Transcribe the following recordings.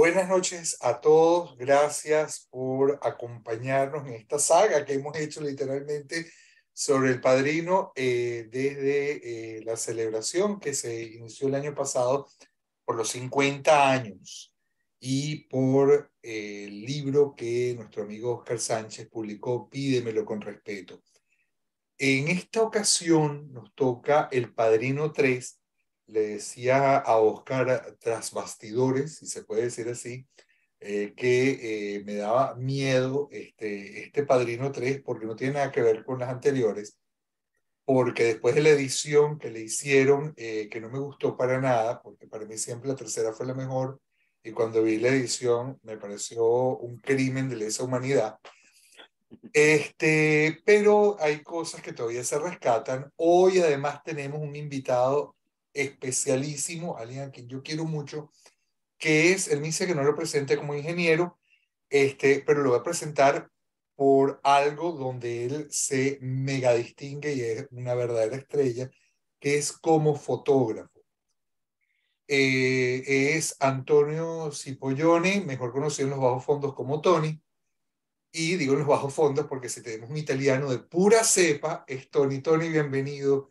Buenas noches a todos, gracias por acompañarnos en esta saga que hemos hecho literalmente sobre El Padrino desde la celebración que se inició el año pasado por los 50 años y por el libro que nuestro amigo Oscar Sánchez publicó, Pídemelo con respeto. En esta ocasión nos toca El Padrino 3. Le decía a Oscar tras bastidores, si se puede decir así, que me daba miedo este Padrino 3 porque no tiene nada que ver con las anteriores, porque después de la edición que le hicieron, que no me gustó para nada, porque para mí siempre la tercera fue la mejor, y cuando vi la edición me pareció un crimen de lesa humanidad. Pero hay cosas que todavía se rescatan. Hoy además tenemos un invitado especialísimo, alguien a quien yo quiero mucho, que es, él me dice que no lo presente como ingeniero, pero lo voy a presentar por algo donde él se mega distingue y es una verdadera estrella, que es como fotógrafo. Es Antonio Cipollone, mejor conocido en los bajos fondos como Tony, y digo en los bajos fondos porque si tenemos un italiano de pura cepa, es Tony. Tony, bienvenido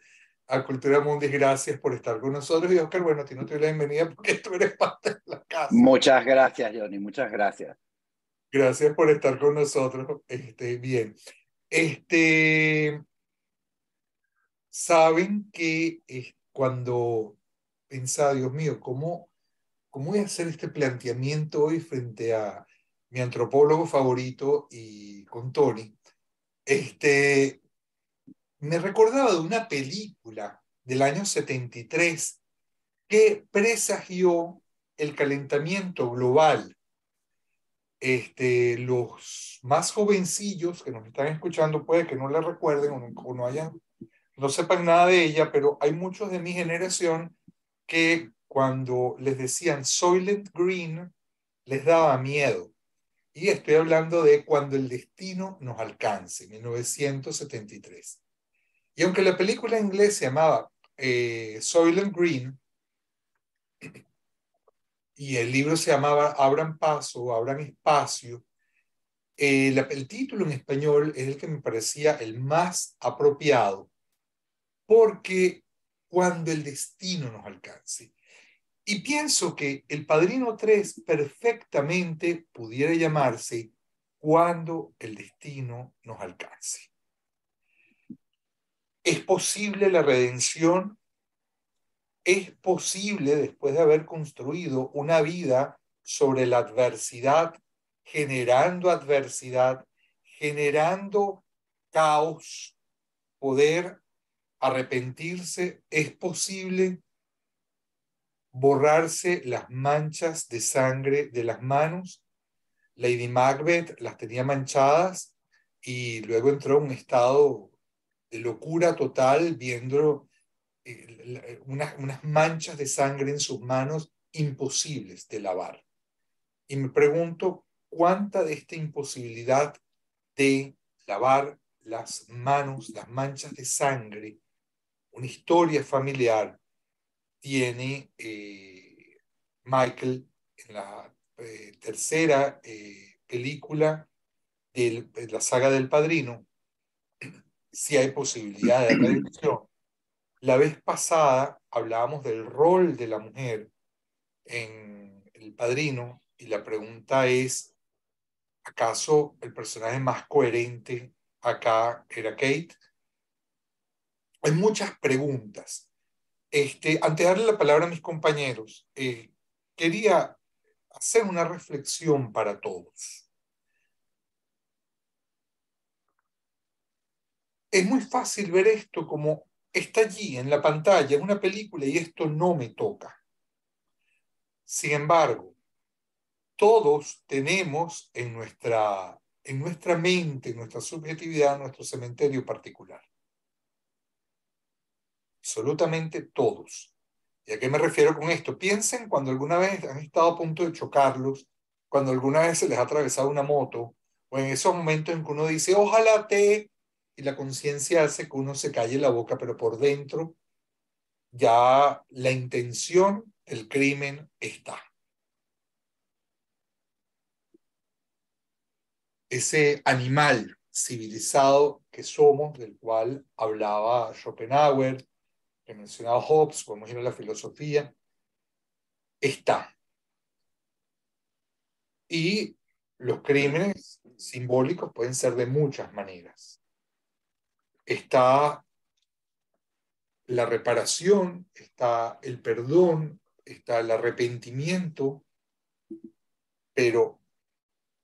a Cultura Mundi, gracias por estar con nosotros. Y Oscar, bueno, a ti no te doy la bienvenida porque tú eres parte de la casa. Muchas gracias, Johnny, muchas gracias. Gracias por estar con nosotros. Bien. Este, Saben que cuando pensaba, Dios mío, ¿cómo voy a hacer este planteamiento hoy frente a mi antropólogo favorito y con Tony? Este, Me recordaba de una película del año 73 que presagió el calentamiento global. Los más jovencillos que nos están escuchando puede que no la recuerden o no sepan nada de ella, pero hay muchos de mi generación que cuando les decían Soylent Green les daba miedo. Y estoy hablando de Cuando el destino nos alcance, 1973. Y aunque la película en inglés se llamaba Soylent Green y el libro se llamaba Abran Paso, Abran Espacio, el título en español es el que me parecía el más apropiado, porque cuando el destino nos alcance. Y pienso que El Padrino 3 perfectamente pudiera llamarse Cuando el destino nos alcance. ¿Es posible la redención? ¿Es posible, después de haber construido una vida sobre la adversidad, generando caos, poder arrepentirse? ¿Es posible borrarse las manchas de sangre de las manos? Lady Macbeth las tenía manchadas y luego entró en un estado de locura total viendo unas manchas de sangre en sus manos imposibles de lavar. Y me pregunto cuánta de esta imposibilidad de lavar las manos, las manchas de sangre, una historia familiar, tiene Michael en la tercera película de la saga del Padrino, si hay posibilidad de redención. La vez pasada hablábamos del rol de la mujer en El Padrino y la pregunta es, ¿acaso el personaje más coherente acá era Kate? Hay muchas preguntas. Antes de darle la palabra a mis compañeros, quería hacer una reflexión para todos. Es muy fácil ver esto como está allí en la pantalla, es una película y esto no me toca. Sin embargo, todos tenemos en nuestra mente, en nuestra subjetividad, nuestro cementerio particular. Absolutamente todos. ¿Y a qué me refiero con esto? Piensen cuando alguna vez han estado a punto de chocarlos, cuando alguna vez se les ha atravesado una moto, o en esos momentos en que uno dice, ojalá y la conciencia hace que uno se calle la boca, pero por dentro ya la intención, el crimen está. ese animal civilizado que somos, del cual hablaba Schopenhauer, que mencionaba Hobbes, podemos ir a la filosofía, está. Y los crímenes simbólicos pueden ser de muchas maneras. Está la reparación, está el perdón, está el arrepentimiento, pero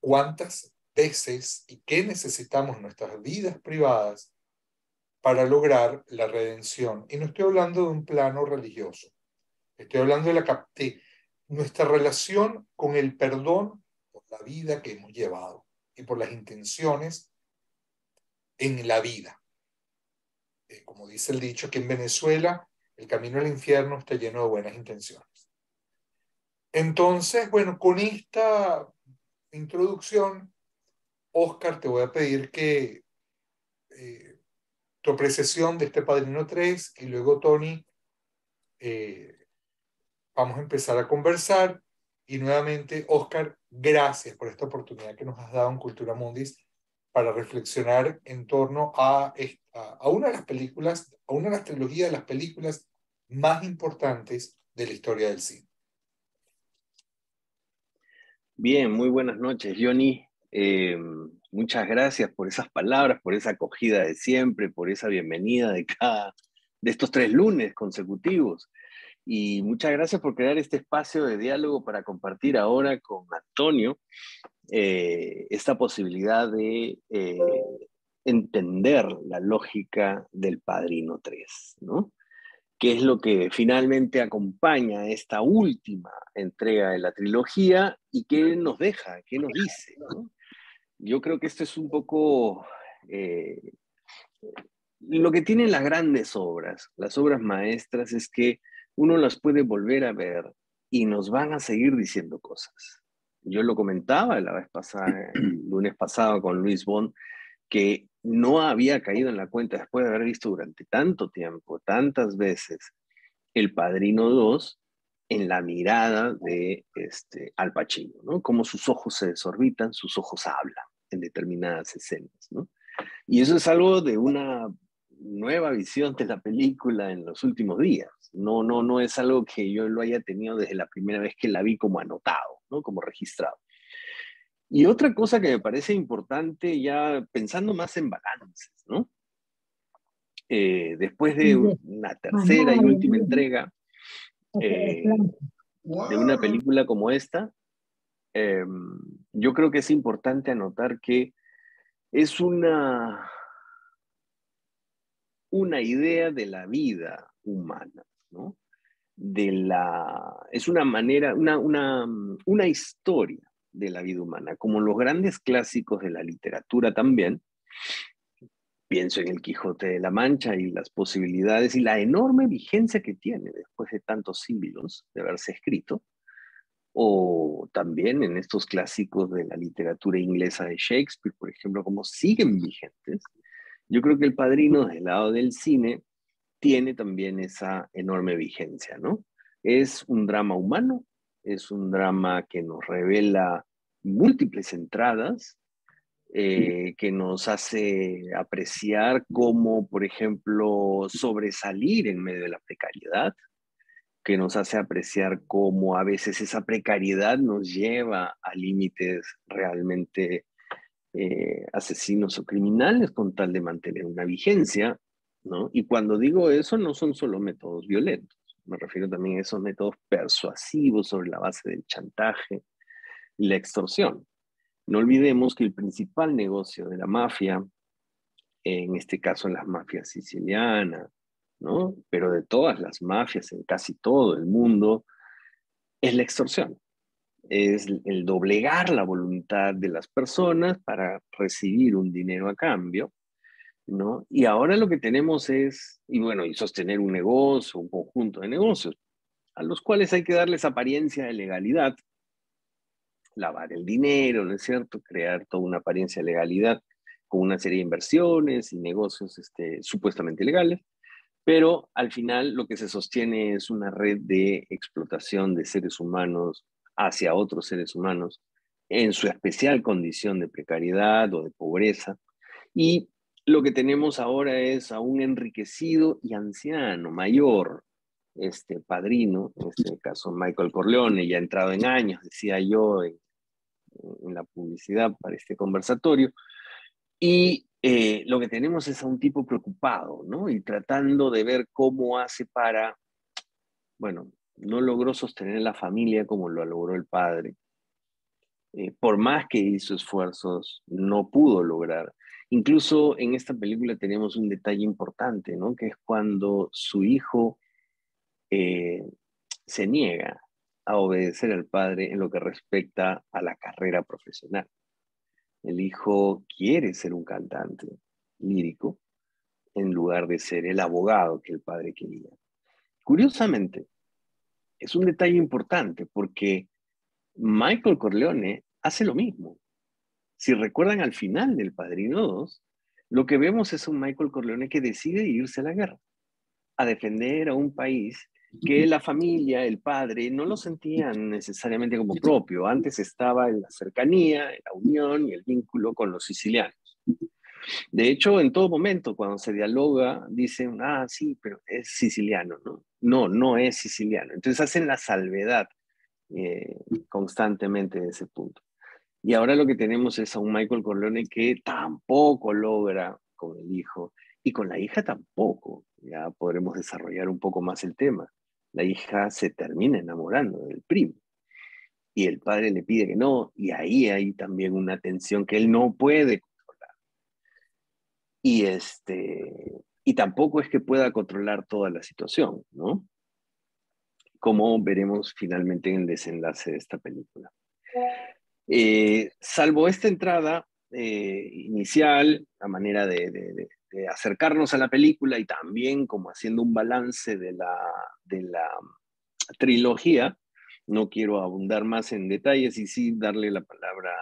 ¿cuántas veces y qué necesitamos en nuestras vidas privadas para lograr la redención? Y no estoy hablando de un plano religioso, estoy hablando de nuestra relación con el perdón por la vida que hemos llevado y por las intenciones en la vida. Como dice el dicho, que en Venezuela el camino al infierno está lleno de buenas intenciones. Entonces, bueno, con esta introducción, Oscar, te voy a pedir que tu apreciación de este Padrino 3 y luego Tony, eh, vamos a empezar a conversar. Y nuevamente, Oscar, gracias por esta oportunidad que nos has dado en Cultura Mundis para reflexionar en torno a una de las películas, a una de las trilogías de las películas más importantes de la historia del cine. Bien, muy buenas noches, Johnny. Muchas gracias por esas palabras, por esa acogida de siempre, por esa bienvenida de estos 3 lunes consecutivos. Y muchas gracias por crear este espacio de diálogo para compartir ahora con Antonio esta posibilidad de entender la lógica del Padrino 3, ¿no? Que es lo que finalmente acompaña esta última entrega de la trilogía y qué nos deja, qué nos dice, ¿no? Yo creo que esto es un poco lo que tienen las obras maestras, es que uno las puede volver a ver y nos van a seguir diciendo cosas. Yo lo comentaba la vez pasada, el lunes pasado con Luis Bond, que no había caído en la cuenta después de haber visto durante tanto tiempo, tantas veces, El Padrino 2 en la mirada de Al Pacino, ¿no? Cómo sus ojos se desorbitan, sus ojos hablan en determinadas escenas, ¿no? Y eso es algo de una nueva visión de la película en los últimos días. No es algo que yo lo haya tenido desde la primera vez que la vi como anotado, ¿no? Como registrado. Y otra cosa que me parece importante, ya pensando más en balances, ¿no? Después de una tercera y última entrega de una película como esta, yo creo que es importante anotar que es una idea de la vida humana, ¿no? Es una manera, una historia de la vida humana, como los grandes clásicos de la literatura también. Pienso en El Quijote de la Mancha y las posibilidades y la enorme vigencia que tiene después de tantos siglos de haberse escrito, o también en estos clásicos de la literatura inglesa de Shakespeare, por ejemplo, como siguen vigentes. Yo creo que El Padrino, del lado del cine, tiene también esa enorme vigencia, ¿no? Es un drama humano, es un drama que nos revela múltiples entradas, que nos hace apreciar cómo, por ejemplo, sobresalir en medio de la precariedad, que nos hace apreciar cómo a veces esa precariedad nos lleva a límites realmente asesinos o criminales con tal de mantener una vigencia, ¿no? Y cuando digo eso, no son solo métodos violentos, me refiero también a esos métodos persuasivos sobre la base del chantaje y la extorsión. No olvidemos que el principal negocio de la mafia, en este caso las mafias sicilianas, ¿no? Pero de todas las mafias en casi todo el mundo, es la extorsión. Es el doblegar la voluntad de las personas para recibir un dinero a cambio, ¿no? Y ahora lo que tenemos es, y bueno, y sostener un negocio, un conjunto de negocios, a los cuales hay que darles apariencia de legalidad, lavar el dinero, ¿no es cierto? Crear toda una apariencia de legalidad con una serie de inversiones y negocios supuestamente legales, pero al final lo que se sostiene es una red de explotación de seres humanos hacia otros seres humanos en su especial condición de precariedad o de pobreza. Y lo que tenemos ahora es a un enriquecido y anciano, mayor, padrino, en este caso Michael Corleone, ya entrado en años, decía yo en la publicidad para este conversatorio, y lo que tenemos es a un tipo preocupado, ¿no? Y tratando de ver cómo hace para, bueno, no logró sostener la familia como lo logró el padre. Por más que hizo esfuerzos, no pudo lograr. Incluso en esta película tenemos un detalle importante, ¿no? Que es cuando su hijo eh, se niega a obedecer al padre en lo que respecta a la carrera profesional. El hijo quiere ser un cantante lírico en lugar de ser el abogado que el padre quería. Curiosamente, es un detalle importante porque Michael Corleone hace lo mismo. Si recuerdan al final del Padrino 2, lo que vemos es un Michael Corleone que decide irse a la guerra, a defender a un país que la familia, el padre, no lo sentían necesariamente como propio. Antes estaba en la cercanía, en la unión y el vínculo con los sicilianos. De hecho, en todo momento, cuando se dialoga, dicen, ah, sí, pero es siciliano, ¿no? No, no es siciliano. Entonces hacen la salvedad constantemente de ese punto. Y ahora lo que tenemos es a un Michael Corleone que tampoco logra con el hijo y con la hija tampoco. Ya podremos desarrollar un poco más el tema. La hija se termina enamorando del primo y el padre le pide que no, y ahí hay también una tensión que él no puede controlar. Y tampoco es que pueda controlar toda la situación, ¿no? Como veremos finalmente en el desenlace de esta película. Salvo esta entrada inicial, a manera de acercarnos a la película y también como haciendo un balance de la trilogía, no quiero abundar más en detalles y sí darle la palabra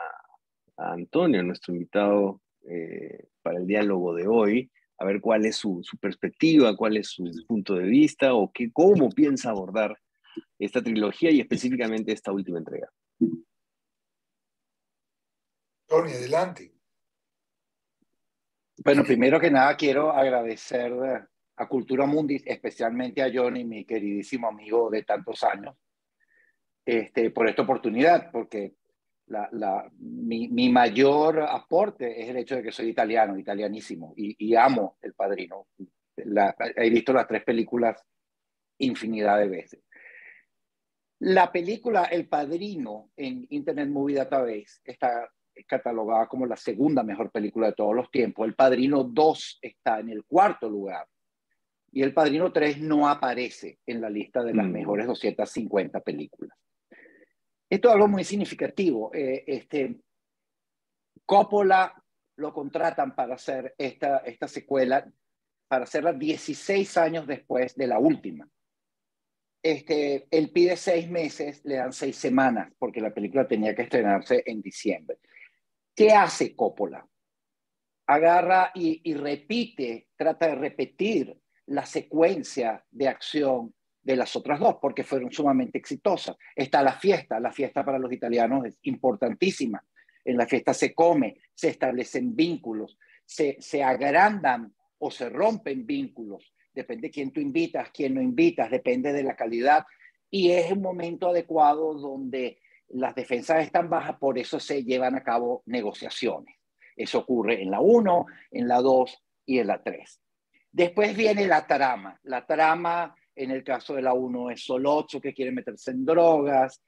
a Antonio, nuestro invitado para el diálogo de hoy, a ver cuál es su perspectiva, cuál es su punto de vista o cómo piensa abordar esta trilogía y específicamente esta última entrega. Tony, adelante. Bueno, primero que nada quiero agradecer a Cultura Mundi, especialmente a Johnny, mi queridísimo amigo de tantos años, por esta oportunidad, porque mi mayor aporte es el hecho de que soy italiano, italianísimo, y amo El Padrino. He visto las 3 películas infinidad de veces. La película El Padrino en Internet Movie Database está catalogada como la segunda mejor película de todos los tiempos. El Padrino 2 está en el 4º lugar y El Padrino 3 no aparece en la lista de las mejores 250 películas. Esto es algo muy significativo. Coppola lo contratan para hacer esta secuela, para hacerla 16 años después de la última. Él pide 6 meses, le dan 6 semanas, porque la película tenía que estrenarse en diciembre. ¿Qué hace Coppola? Agarra y repite, trata de repetir la secuencia de acción de las otras 2, porque fueron sumamente exitosas. Está la fiesta para los italianos es importantísima. En la fiesta se come, se establecen vínculos, se agrandan o se rompen vínculos. Depende de quién tú invitas, quién no invitas, depende de la calidad. Y es un momento adecuado donde las defensas están bajas, por eso se llevan a cabo negociaciones. Eso ocurre en la 1, en la 2 y en la 3. Después viene la trama. La trama, en el caso de la 1, es Solozzo que quiere meterse en drogas.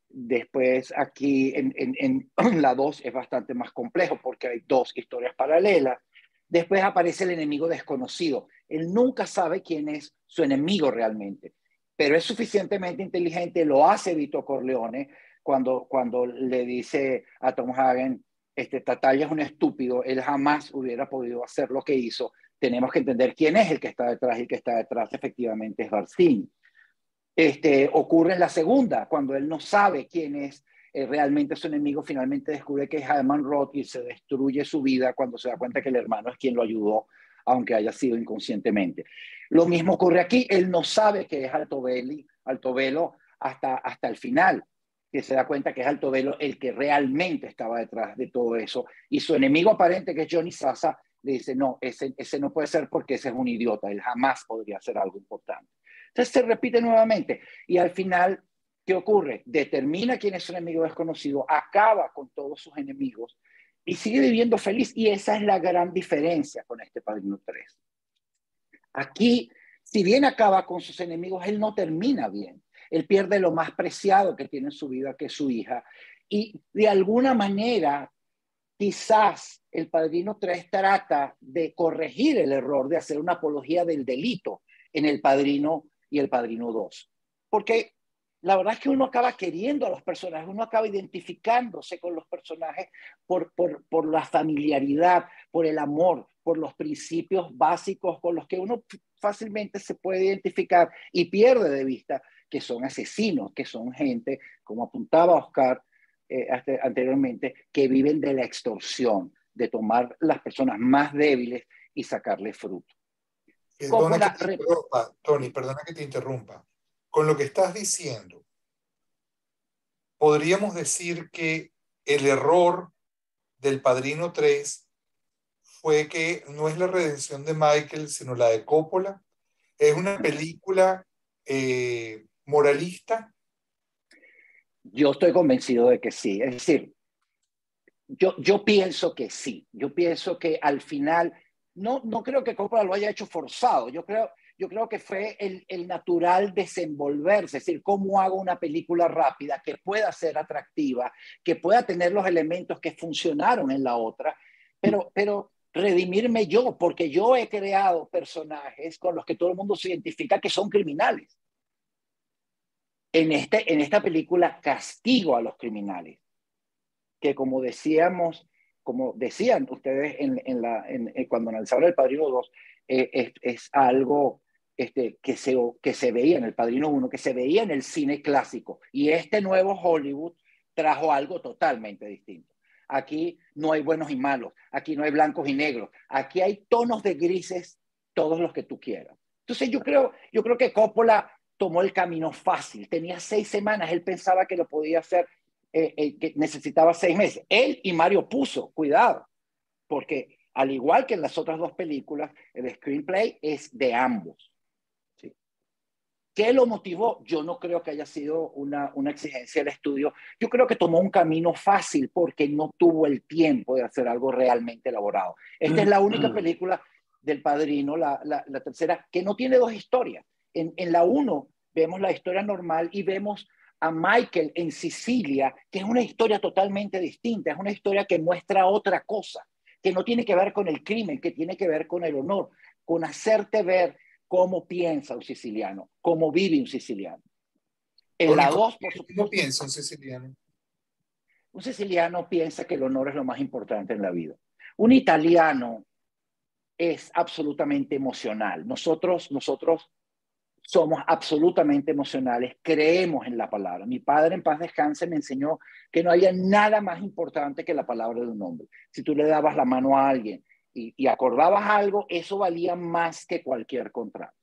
Después aquí en la 2 es bastante más complejo porque hay 2 historias paralelas. Después aparece el enemigo desconocido. Él nunca sabe quién es su enemigo realmente, pero es suficientemente inteligente, lo hace Vito Corleone cuando le dice a Tom Hagen, Tartaglia es un estúpido, él jamás hubiera podido hacer lo que hizo, tenemos que entender quién es el que está detrás, y el que está detrás efectivamente es Barzini. Ocurre en la segunda, cuando él no sabe quién es realmente su enemigo, finalmente descubre que es Herman Roth y se destruye su vida cuando se da cuenta que el hermano es quien lo ayudó, aunque haya sido inconscientemente. Lo mismo ocurre aquí, él no sabe que es Altobello hasta el final. que se da cuenta que es Alto Velo el que realmente estaba detrás de todo eso. Y su enemigo aparente, que es Johnny Sasa, le dice, no, ese no puede ser porque ese es un idiota, él jamás podría hacer algo importante. Entonces se repite nuevamente y al final, ¿qué ocurre? Determina quién es su enemigo desconocido, acaba con todos sus enemigos y sigue viviendo feliz. Y esa es la gran diferencia con este Padrino 3. Aquí, si bien acaba con sus enemigos, él no termina bien. Él pierde lo más preciado que tiene en su vida, que es su hija. Y de alguna manera, quizás el Padrino 3 trata de corregir el error de hacer una apología del delito en el Padrino y el Padrino 2. Porque la verdad es que uno acaba queriendo a los personajes, uno acaba identificándose con los personajes por la familiaridad, por el amor, por los principios básicos con los que uno fácilmente se puede identificar y pierde de vista que son asesinos, que son gente, como apuntaba Oscar anteriormente, que viven de la extorsión, de tomar las personas más débiles y sacarle fruto. Tony, perdona que te interrumpa. Con lo que estás diciendo, podríamos decir que el error del Padrino 3 fue que no es la redención de Michael, sino la de Coppola. Es una película moralista. Yo estoy convencido de que sí. Es decir, yo pienso que sí. Yo pienso que al final, no creo que Coppola lo haya hecho forzado. Yo creo que fue el natural desenvolverse. Es decir, cómo hago una película rápida que pueda ser atractiva, que pueda tener los elementos que funcionaron en la otra, pero redimirme yo, porque yo he creado personajes con los que todo el mundo se identifica que son criminales. En esta película castigo a los criminales, que como decían ustedes cuando analizaron El Padrino 2, es algo que se veía en El Padrino 1, que se veía en el cine clásico, y este nuevo Hollywood trajo algo totalmente distinto. Aquí no hay buenos y malos, aquí no hay blancos y negros, aquí hay tonos de grises, todos los que tú quieras. Entonces yo creo que Coppola tomó el camino fácil. Tenía 6 semanas, él pensaba que lo podía hacer, que necesitaba 6 meses. Él y Mario Puzo, cuidado, porque al igual que en las otras 2 películas, el screenplay es de ambos. ¿Sí? ¿Qué lo motivó? Yo no creo que haya sido una exigencia del estudio. Yo creo que tomó un camino fácil porque no tuvo el tiempo de hacer algo realmente elaborado. Esta es la única película del Padrino, la tercera, que no tiene 2 historias. En la 1 vemos la historia normal y vemos a Michael en Sicilia, que es una historia totalmente distinta, es una historia que muestra otra cosa, que no tiene que ver con el crimen, que tiene que ver con el honor, con hacerte ver cómo piensa un siciliano, cómo vive un siciliano. En la 2, por supuesto. ¿Cómo piensa un siciliano? Un siciliano piensa que el honor es lo más importante en la vida. Un italiano es absolutamente emocional. Nosotros somos absolutamente emocionales, creemos en la palabra. Mi padre, en paz descanse, me enseñó que no había nada más importante que la palabra de un hombre. Si tú le dabas la mano a alguien y acordabas algo, eso valía más que cualquier contrato.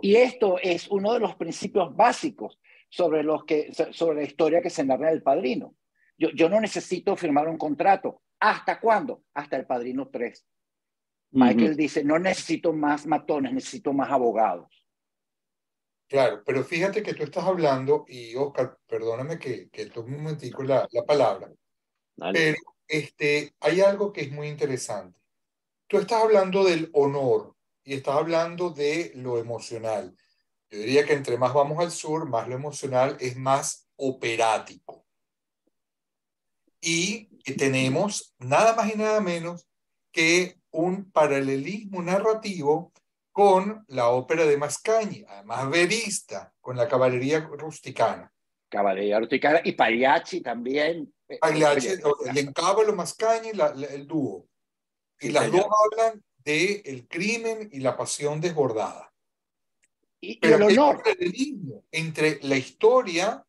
Y esto es uno de los principios básicos sobre la historia que se narra en El Padrino. Yo no necesito firmar un contrato. ¿Hasta cuándo? Hasta El Padrino 3. Michael dice, no necesito más matones, necesito más abogados. Claro, pero fíjate que tú estás hablando, y Oscar, perdóname que tome un momentico la palabra, Dale. pero hay algo que es muy interesante. Tú estás hablando del honor y estás hablando de lo emocional. Yo diría que entre más vamos al sur, más lo emocional es más operático. Y tenemos nada más y nada menos que un paralelismo narrativo con la ópera de Mascagni, además verista, con la caballería rusticana. Caballería rusticana y Pagliacci también. Pagliacci, el encábalo Mascagni, el dúo. Y Sí, las señor. dos hablan del crimen y la pasión desbordada. Y Pero el aquí hay un honor. paralelismo entre la historia,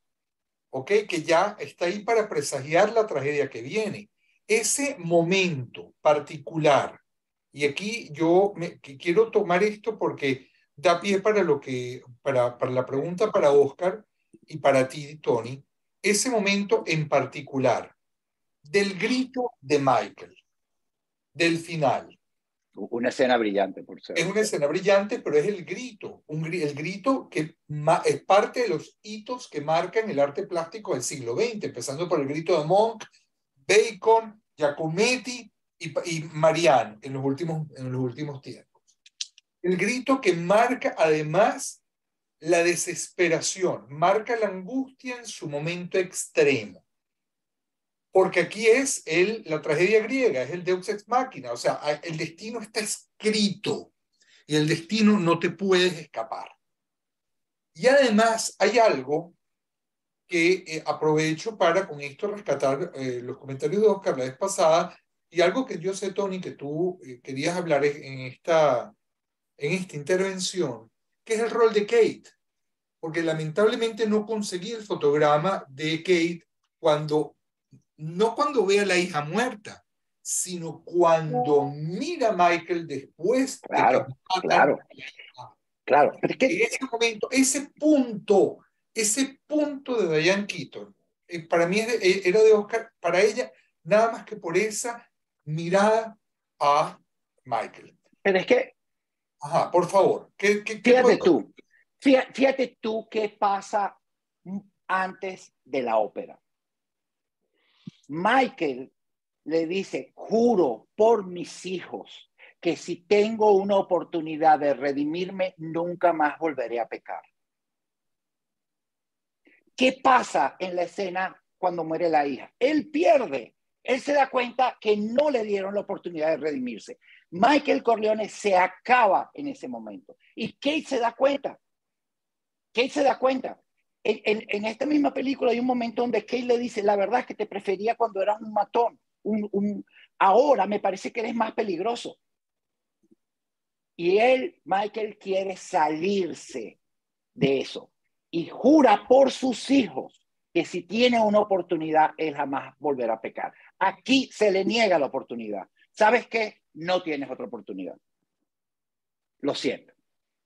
que ya está ahí para presagiar la tragedia que viene. Ese momento particular, y aquí quiero tomar esto porque da pie para la pregunta para Oscar, y para ti, Tony, ese momento en particular del grito de Michael, del final. Una escena brillante, por Es cierto. una escena brillante, pero es el grito, el grito que es parte de los hitos que marcan el arte plástico del siglo XX, empezando por el grito de Monk, Bacon, Giacometti y Marianne en los últimos tiempos. El grito que marca además la desesperación, marca la angustia en su momento extremo. Porque aquí es la tragedia griega, es el Deus ex machina, o sea, el destino está escrito y el destino no te puedes escapar. Y además hay algo que aprovecho para con esto rescatar los comentarios de Oscar la vez pasada y algo que yo sé, Tony, que tú querías hablar en esta intervención, que es el rol de Kate, porque lamentablemente no conseguí el fotograma de Kate no cuando ve a la hija muerta, sino cuando mira a Michael después de que Claro, matan. claro, claro. Pero es que, En ese momento, ese punto de Diane Keaton, para mí era de Oscar, para ella, nada más que por esa mirada a Michael. pero es que Ajá, por favor, ¿qué fíjate podemos? tú, fíjate tú qué pasa antes de la ópera. Michael le dice, juro por mis hijos que si tengo una oportunidad de redimirme, nunca más volveré a pecar. ¿Qué pasa en la escena cuando muere la hija? Él pierde. Él se da cuenta que no le dieron la oportunidad de redimirse. Michael Corleone se acaba en ese momento. Y Kate se da cuenta. Kate se da cuenta. En esta misma película hay un momento donde Kate le dice, la verdad es que te prefería cuando eras un matón. Ahora me parece que eres más peligroso. Y Michael, quiere salirse de eso. Y jura por sus hijos que si tiene una oportunidad, él jamás volverá a pecar. Aquí se le niega la oportunidad. ¿Sabes qué? No tienes otra oportunidad. Lo siento.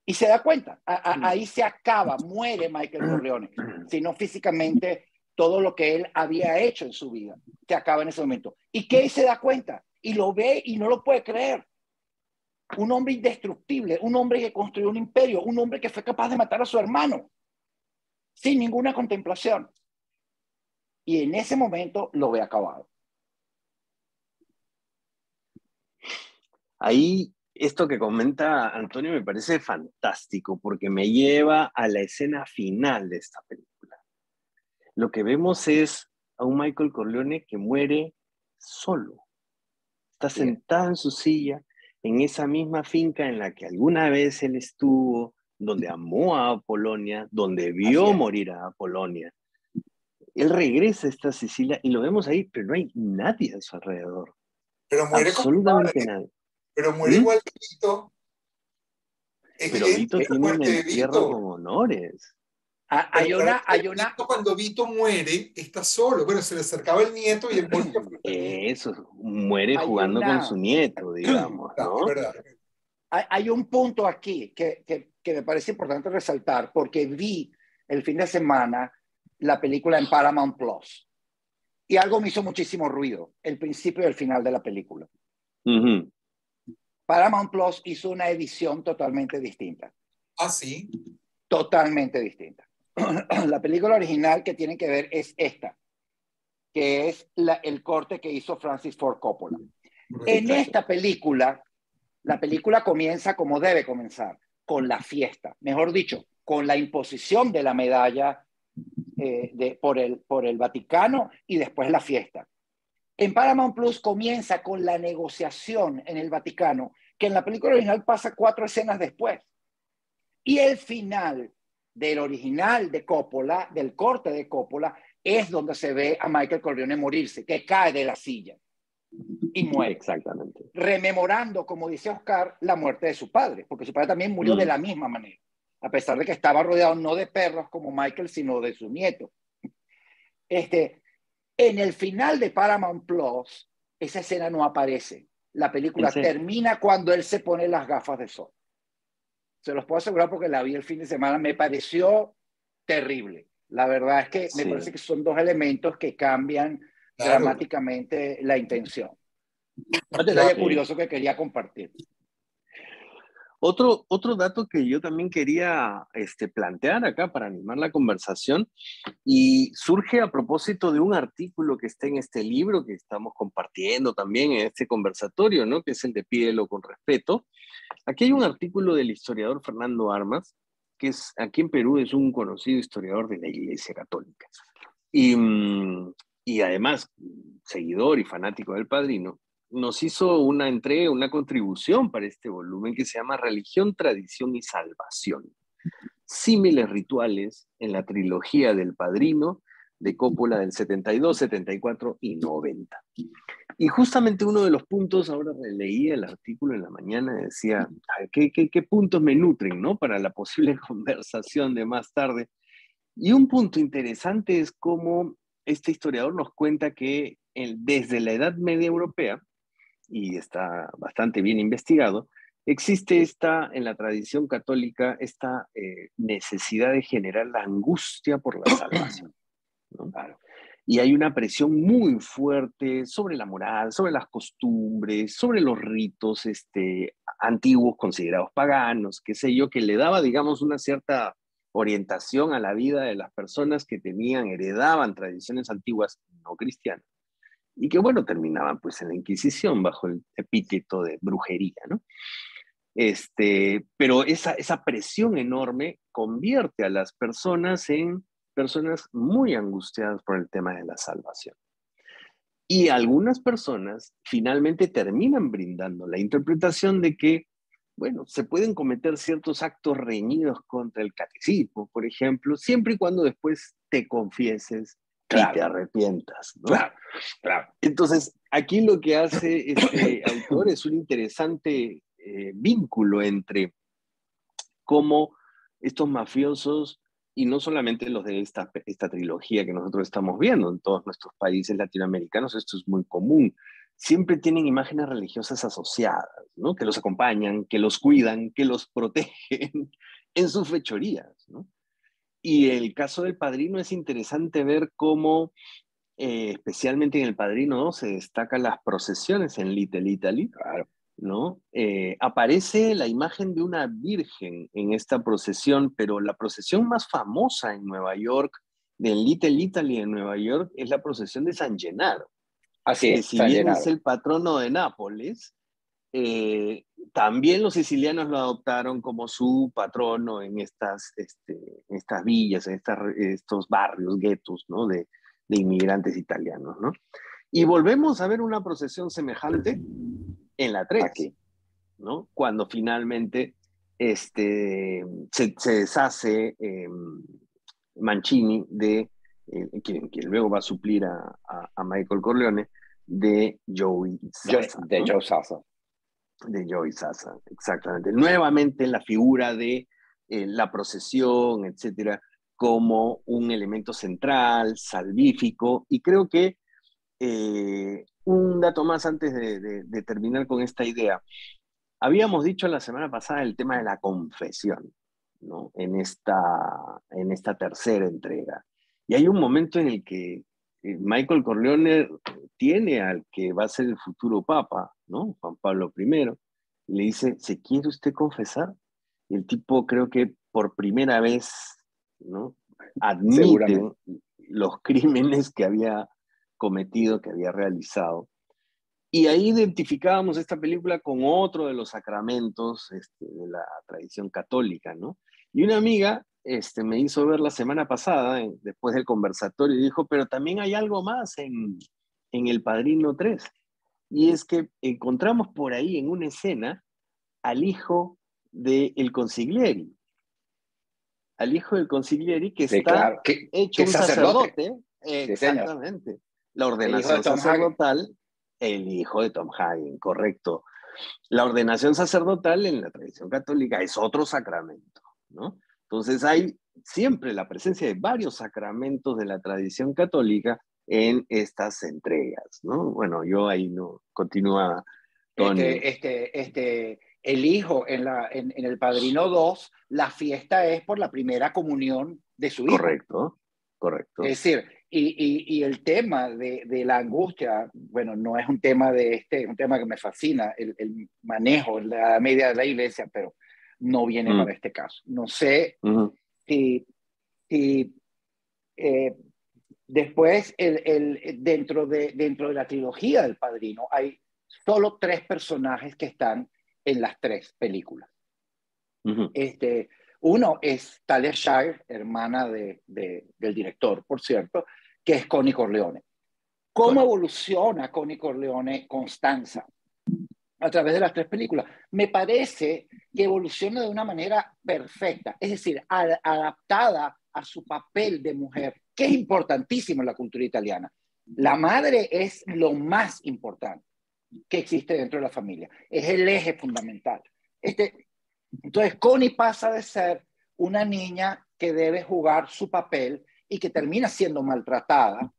Y se da cuenta. Ahí se acaba, muere Michael Corleone. Sino físicamente todo lo que él había hecho en su vida se acaba en ese momento. Y Kay se da cuenta y lo ve y no lo puede creer. Un hombre indestructible, un hombre que construyó un imperio, un hombre que fue capaz de matar a su hermano sin ninguna contemplación. Y en ese momento lo ve acabado. Ahí, esto que comenta Antonio me parece fantástico porque me lleva a la escena final de esta película. Lo que vemos es a un Michael Corleone que muere solo. Está sentado en su silla, en esa misma finca en la que alguna vez él estuvo, donde amó a Polonia, donde vio morir a Polonia. Él regresa a esta Sicilia y lo vemos ahí, pero no hay nadie a su alrededor. Pero muere Absolutamente nadie. pero muere igual que Vito. Pero Vito tiene un entierro con honores. Cuando Vito muere, está solo. Bueno, se le acercaba el nieto y él moría. Eso, muere jugando con su nieto, digamos, ¿no? Es verdad. Hay un punto aquí que me parece importante resaltar, porque vi el fin de semana la película en Paramount Plus y algo me hizo muchísimo ruido, el principio y el final de la película. Paramount Plus hizo una edición totalmente distinta. ¿Ah, sí? Totalmente distinta. La película original que tienen que ver es esta, que es el corte que hizo Francis Ford Coppola. En esta película, la película comienza como debe comenzar, con la fiesta, mejor dicho, con la imposición de la medalla por el Vaticano y después la fiesta. En Paramount Plus comienza con la negociación en el Vaticano, que en la película original pasa 4 escenas después. Y el final del original de Coppola, del corte de Coppola, es donde se ve a Michael Corleone morirse, que cae de la silla y muere. Exactamente. Rememorando, como dice Oscar, la muerte de su padre, porque su padre también murió de la misma manera, a pesar de que estaba rodeado no de perros como Michael, sino de su nieto. En el final de Paramount Plus, esa escena no aparece. La película termina cuando él se pone las gafas de sol. Se los puedo asegurar porque la vi el fin de semana. Me pareció terrible. La verdad es que me Sí. parece que son dos elementos que cambian Claro, dramáticamente la intención. Un claro. detalle curioso que quería compartir. Otro dato que yo también quería plantear acá para animar la conversación, y surge a propósito de un artículo que está en este libro que estamos compartiendo también en este conversatorio, ¿no? Que es el de Pídelo con Respeto. Aquí hay un artículo del historiador Fernando Armas, que es, aquí en Perú es un conocido historiador de la Iglesia Católica. Y, y además, seguidor y fanático del Padrino, nos hizo una entrega, una contribución para este volumen que se llama Religión, Tradición y Salvación. Símiles rituales en la trilogía del Padrino de Coppola del 72, 74 y 90. Y justamente uno de los puntos, ahora leía el artículo en la mañana, decía, ¿qué puntos me nutren, ¿no? Para la posible conversación de más tarde? Y un punto interesante es cómo este historiador nos cuenta que desde la Edad Media Europea, y está bastante bien investigado, existe en la tradición católica esta necesidad de generar la angustia por la salvación, ¿no? Claro. Y hay una presión muy fuerte sobre la moral, sobre las costumbres, sobre los ritos antiguos considerados paganos, qué sé yo, que le daba, digamos, una cierta orientación a la vida de las personas que heredaban tradiciones antiguas no cristianas. Y que, bueno, terminaban pues en la Inquisición bajo el epíteto de brujería, ¿no? Pero esa presión enorme convierte a las personas en personas muy angustiadas por el tema de la salvación. Y algunas personas finalmente terminan brindando la interpretación de que, bueno, se pueden cometer ciertos actos reñidos contra el catecismo, por ejemplo, siempre y cuando después te confieses y te arrepientas, ¿no? Claro, claro. Entonces, aquí lo que hace este autor es un interesante vínculo entre cómo estos mafiosos, y no solamente los de esta trilogía que nosotros estamos viendo en todos nuestros países latinoamericanos, esto es muy común, siempre tienen imágenes religiosas asociadas, ¿no? Que los acompañan, que los cuidan, que los protegen en sus fechorías, ¿no? Y el caso del Padrino es interesante ver cómo, especialmente en el Padrino 2, se destacan las procesiones en Little Italy, Claro. ¿no? Aparece la imagen de una virgen en esta procesión, pero la procesión más famosa en Nueva York, del Little Italy en Nueva York, es la procesión de San Gennaro, Así que es, si San bien es Gennaro. el patrono de Nápoles, también los sicilianos lo adoptaron como su patrono en estas villas, en estos barrios, guetos, ¿no? de inmigrantes italianos, ¿no? Y volvemos a ver una procesión semejante en la 3, Aquí. ¿no? Cuando finalmente se deshace Mancini de quien luego va a suplir a Michael Corleone, de Joey Sassa, De ¿no? Joe Sassa. De Joey Sassa, exactamente. Nuevamente la figura de la procesión, etcétera, como un elemento central, salvífico, y creo que un dato más antes de terminar con esta idea. Habíamos dicho la semana pasada el tema de la confesión, ¿no? En esta tercera entrega. Y hay un momento en el que Michael Corleone tiene al que va a ser el futuro papa, ¿no? Juan Pablo I, y le dice, ¿se quiere usted confesar? Y el tipo creo que por primera vez, ¿no? Admite los crímenes que había cometido, que había realizado. Y ahí identificábamos esta película con otro de los sacramentos de la tradición católica, ¿no? Y una amiga me hizo ver la semana pasada, después del conversatorio, y dijo, pero también hay algo más en El Padrino 3. Y es que encontramos por ahí en una escena al hijo del consiglieri. Al hijo del consiglieri que Sí, está claro. hecho un sacerdote. Sí, señor. Exactamente. La El hijo de ordenación Tom Hagen. sacerdotal, el hijo de Tom Hagen, correcto. La ordenación sacerdotal en la tradición católica es otro sacramento, ¿no? Entonces hay siempre la presencia de varios sacramentos de la tradición católica en estas entregas, ¿no? Bueno, yo ahí no continúa Tony. El hijo en El Padrino 2, la fiesta es por la primera comunión de su hijo. Correcto, correcto. Es decir, y el tema de la angustia, bueno, no es un tema un tema que me fascina, el manejo, la media de la iglesia, pero no viene para este caso. No sé si, si después, dentro de la trilogía del Padrino, hay solo 3 personajes que están en las 3 películas. Uno es Talia Shire, hermana del director, por cierto, que es Connie Corleone. ¿Cómo evoluciona Connie Corleone Constanza a través de las 3 películas? Me parece que evoluciona de una manera perfecta, es decir, adaptada a su papel de mujer, que es importantísimo en la cultura italiana. La madre es lo más importante que existe dentro de la familia, es el eje fundamental. Entonces, Connie pasa de ser una niña que debe jugar su papel y que termina siendo maltratada.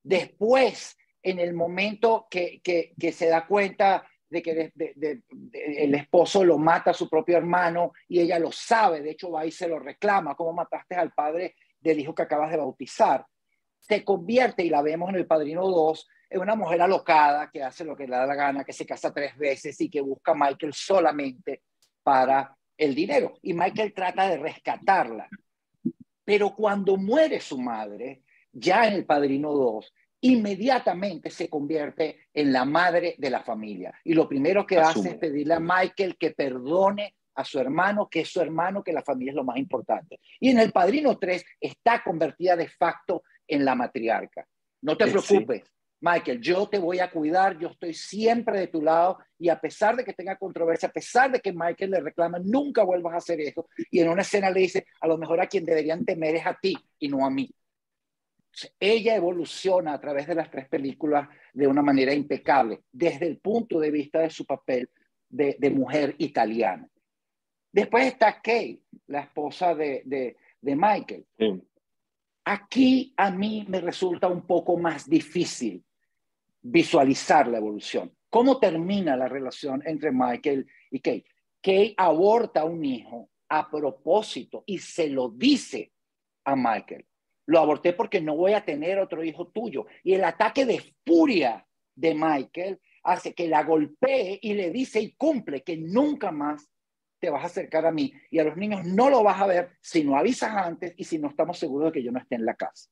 Después, en el momento que se da cuenta de que el esposo lo mata a su propio hermano y ella lo sabe, de hecho va y se lo reclama, ¿cómo mataste al padre del hijo que acabas de bautizar? Se convierte, y la vemos en El Padrino 2, en una mujer alocada que hace lo que le da la gana, que se casa 3 veces y que busca a Michael solamente para el dinero. Y Michael trata de rescatarla. Pero cuando muere su madre, ya en El Padrino 2, inmediatamente se convierte en la madre de la familia. Y lo primero que hace es pedirle a Michael que perdone a su hermano, que es su hermano, que la familia es lo más importante. Y en El Padrino 3 está convertida de facto en la matriarca. No te preocupes, sí, Michael, yo te voy a cuidar, yo estoy siempre de tu lado, y a pesar de que tenga controversia, a pesar de que Michael le reclama, nunca vuelvas a hacer eso, y en una escena le dice, a lo mejor a quien deberían temer es a ti y no a mí. Ella evoluciona a través de las 3 películas de una manera impecable, desde el punto de vista de su papel de mujer italiana. Después está Kay, la esposa de Michael. Sí. Aquí a mí me resulta un poco más difícil visualizar la evolución. ¿Cómo termina la relación entre Michael y Kay? Kay aborta un hijo a propósito y se lo dice a Michael. Lo aborté porque no voy a tener otro hijo tuyo. Y el ataque de furia de Michael hace que la golpee y le dice y cumple que nunca más te vas a acercar a mí. Y a los niños no lo vas a ver si no avisas antes y si no estamos seguros de que yo no esté en la casa.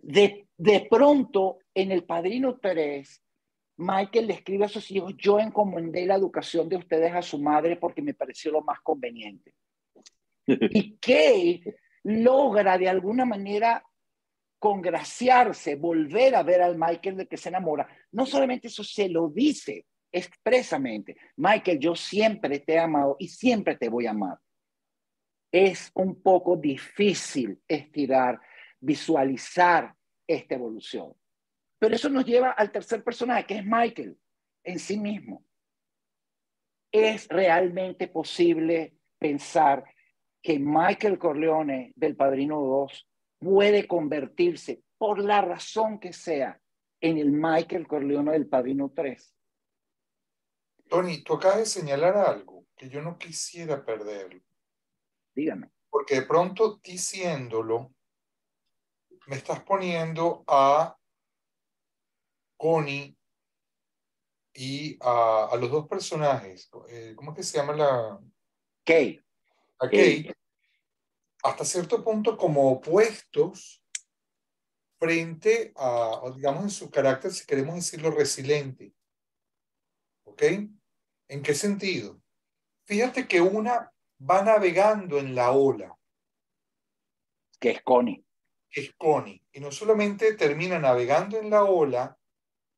De pronto, en El Padrino 3, Michael le escribe a sus hijos, yo encomendé la educación de ustedes a su madre porque me pareció lo más conveniente. Y Kay logra de alguna manera congraciarse, volver a ver al Michael de que se enamora. No solamente eso, se lo dice expresamente. Michael, yo siempre te he amado y siempre te voy a amar. Es un poco difícil estirar, visualizar esta evolución. Pero eso nos lleva al tercer personaje, que es Michael en sí mismo. ¿Es realmente posible pensar que Michael Corleone del Padrino 2 puede convertirse, por la razón que sea, en el Michael Corleone del Padrino 3? Tony, tú acabas de señalar algo que yo no quisiera perderlo. Dígame. Porque de pronto, diciéndolo, me estás poniendo a Connie y a los 2 personajes. ¿Cómo es que se llama la...? Kay. A Kay. Hasta cierto punto como opuestos frente a, digamos, en su carácter, si queremos decirlo, resiliente. ¿Ok? ¿En qué sentido? Fíjate que una va navegando en la ola. Que es Connie. Que es Connie. Y no solamente termina navegando en la ola,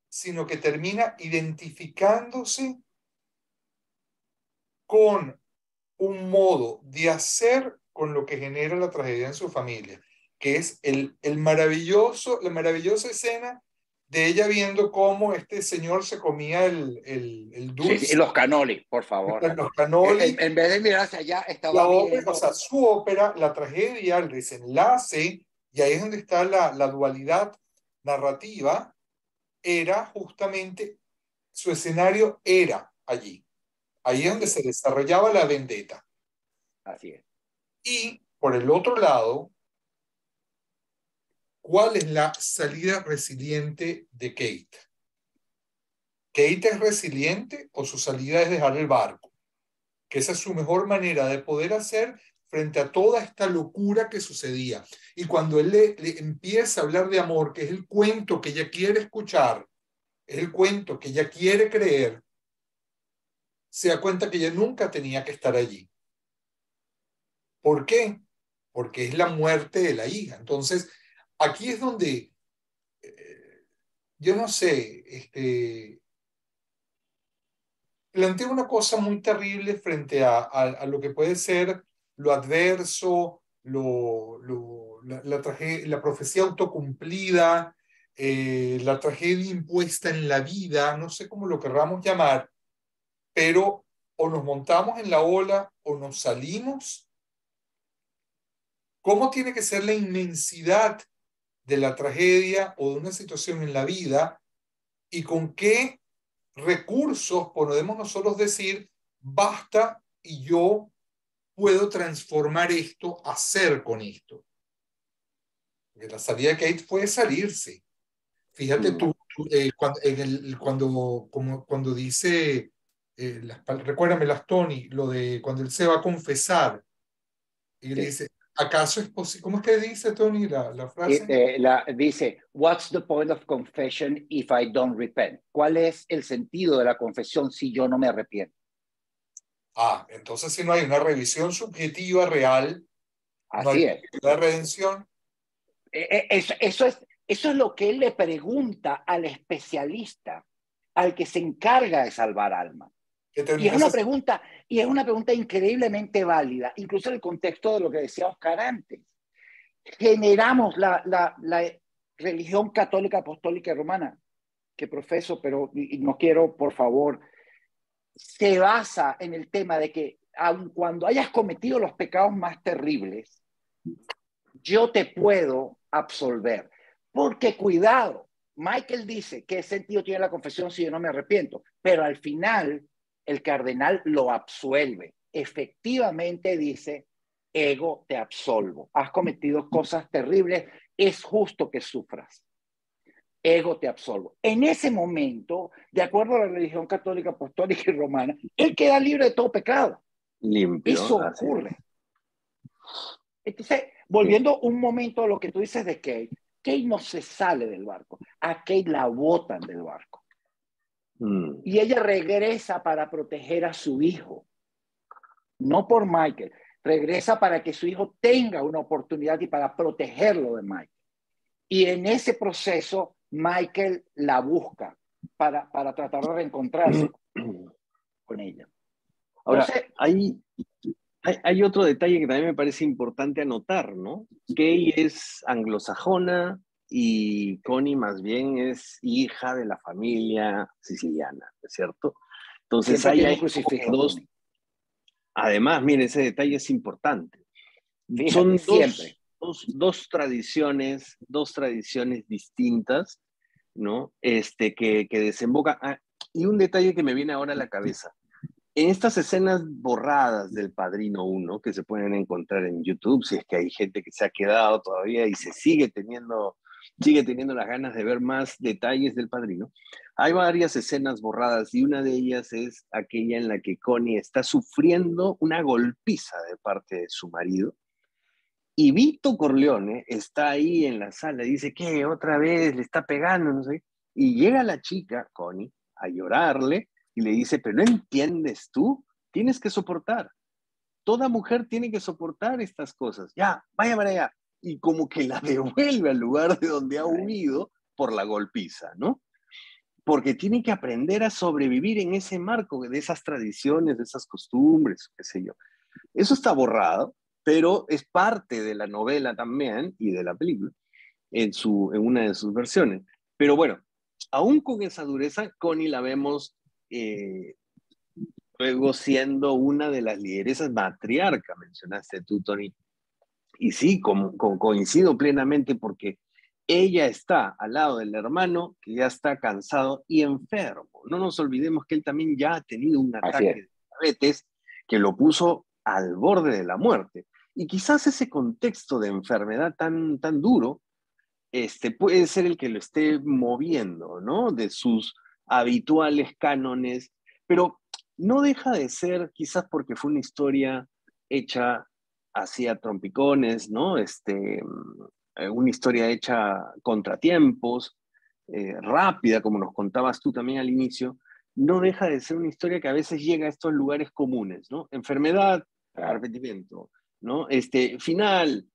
sino que termina identificándose con un modo de hacer con lo que genera la tragedia en su familia, que es la maravillosa escena de ella viendo cómo este señor se comía el dulce. Sí, los cannoli, por favor. Los cannoli. En vez de mirar hacia allá, estaba viendo. O sea, su ópera, la tragedia, el desenlace, y ahí es donde está la dualidad narrativa, era justamente, su escenario era allí. Ahí es donde se desarrollaba la vendetta. Así es. Y por el otro lado, ¿cuál es la salida resiliente de Kate? ¿Kate es resiliente o su salida es dejar el barco? Que esa es su mejor manera de poder hacer frente a toda esta locura que sucedía. Y cuando él le empieza a hablar de amor, que es el cuento que ella quiere escuchar, es el cuento que ella quiere creer, se da cuenta que ella nunca tenía que estar allí. ¿Por qué? Porque es la muerte de la hija. Entonces, aquí es donde, yo no sé, plantea una cosa muy terrible frente a lo que puede ser lo adverso, la tragedia, la profecía autocumplida, la tragedia impuesta en la vida, no sé cómo lo querramos llamar, pero o nos montamos en la ola o nos salimos. ¿Cómo tiene que ser la inmensidad de la tragedia o de una situación en la vida y con qué recursos podemos nosotros decir, basta y yo puedo transformar esto, hacer con esto? Porque la salida de Kate fue salirse. Fíjate tú, cuando dice, recuérdame las Tony, lo de cuando él se va a confesar y le dice, ¿acaso es posible? ¿Cómo es que dice Tony la frase? Dice, what's the point of confession if I don't repent? ¿Cuál es el sentido de la confesión si yo no me arrepiento? Entonces si no hay una revisión subjetiva real, no Así hay es. la redención. Eso es lo que él le pregunta al especialista, al que se encarga de salvar almas. Y es una pregunta increíblemente válida, incluso en el contexto de lo que decía Oscar antes. Generamos la religión católica, apostólica y romana, que profeso, pero y no quiero, por favor, se basa en el tema de que aun cuando hayas cometido los pecados más terribles, yo te puedo absolver. Porque cuidado, Michael dice, ¿qué sentido tiene la confesión si yo no me arrepiento? Pero al final, el cardenal lo absuelve. Efectivamente dice, ego, te absolvo. Has cometido cosas terribles, es justo que sufras. Ego, te absolvo. En ese momento, de acuerdo a la religión católica, apostólica y romana, él queda libre de todo pecado. Limpio. Eso ocurre. Entonces, volviendo un momento a lo que tú dices de Kate, Kate no se sale del barco, a Kate la botan del barco. Y ella regresa para proteger a su hijo, no por Michael, regresa para que su hijo tenga una oportunidad y para protegerlo de Michael. Y en ese proceso, Michael la busca para tratar de reencontrarse con ella. Ahora, Entonces, hay otro detalle que también me parece importante anotar, ¿no? Kay es anglosajona y Connie más bien es hija de la familia siciliana, ¿es cierto? Entonces siempre tiene hay un crucifijo. dos. Además, mire, ese detalle es importante. Fíjate, Son siempre. dos tradiciones distintas, ¿no? Que desembocan. Y un detalle que me viene ahora a la cabeza. En estas escenas borradas del Padrino 1, que se pueden encontrar en YouTube, si es que hay gente que se ha quedado todavía y se sigue teniendo las ganas de ver más detalles del Padrino, hay varias escenas borradas y una de ellas es aquella en la que Connie está sufriendo una golpiza de parte de su marido y Vito Corleone está ahí en la sala y dice, ¿qué? ¿Otra vez le está pegando? No sé. Y llega la chica, Connie, a llorarle y le dice, pero ¿no entiendes tú? Tienes que soportar. Toda mujer tiene que soportar estas cosas. Ya, vaya para allá. Y como que la devuelve al lugar de donde ha huido por la golpiza, ¿no? Porque tiene que aprender a sobrevivir en ese marco de esas tradiciones, de esas costumbres, qué sé yo. Eso está borrado, pero es parte de la novela también y de la película en una de sus versiones. Pero bueno, aún con esa dureza, Connie la vemos luego siendo una de las lideresas matriarca, mencionaste tú, Tony. Y sí, coincido plenamente porque ella está al lado del hermano que ya está cansado y enfermo. No nos olvidemos que él también ya ha tenido un ataque de diabetes que lo puso al borde de la muerte. Y quizás ese contexto de enfermedad tan duro puede ser el que lo esté moviendo, ¿no? De sus habituales cánones, pero no deja de ser, quizás porque fue una historia hecha así a trompicones, ¿no? Una historia hecha contratiempos, rápida, como nos contabas tú también al inicio, no deja de ser una historia que a veces llega a estos lugares comunes, ¿no? Enfermedad, arrepentimiento, ¿no? Final,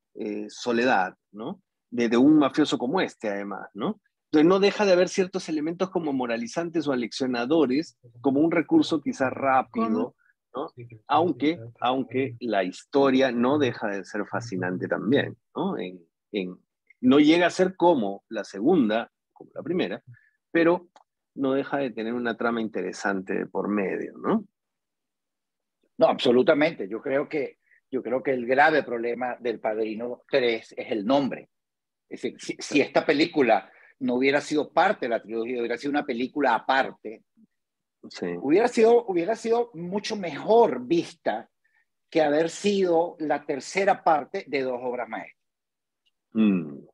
soledad, ¿no? De un mafioso como este, además, ¿no? Entonces no deja de haber ciertos elementos como moralizantes o aleccionadores, como un recurso quizás rápido, ¿no? Aunque la historia no deja de ser fascinante también, ¿no? No llega a ser como la segunda, como la primera, pero no deja de tener una trama interesante por medio, ¿no? No, absolutamente. Yo creo que el grave problema del Padrino 3 es el nombre. Es decir, si esta película no hubiera sido parte de la trilogía, hubiera sido una película aparte, Sí. hubiera sido mucho mejor vista que haber sido la tercera parte de dos obras maestras. Mm.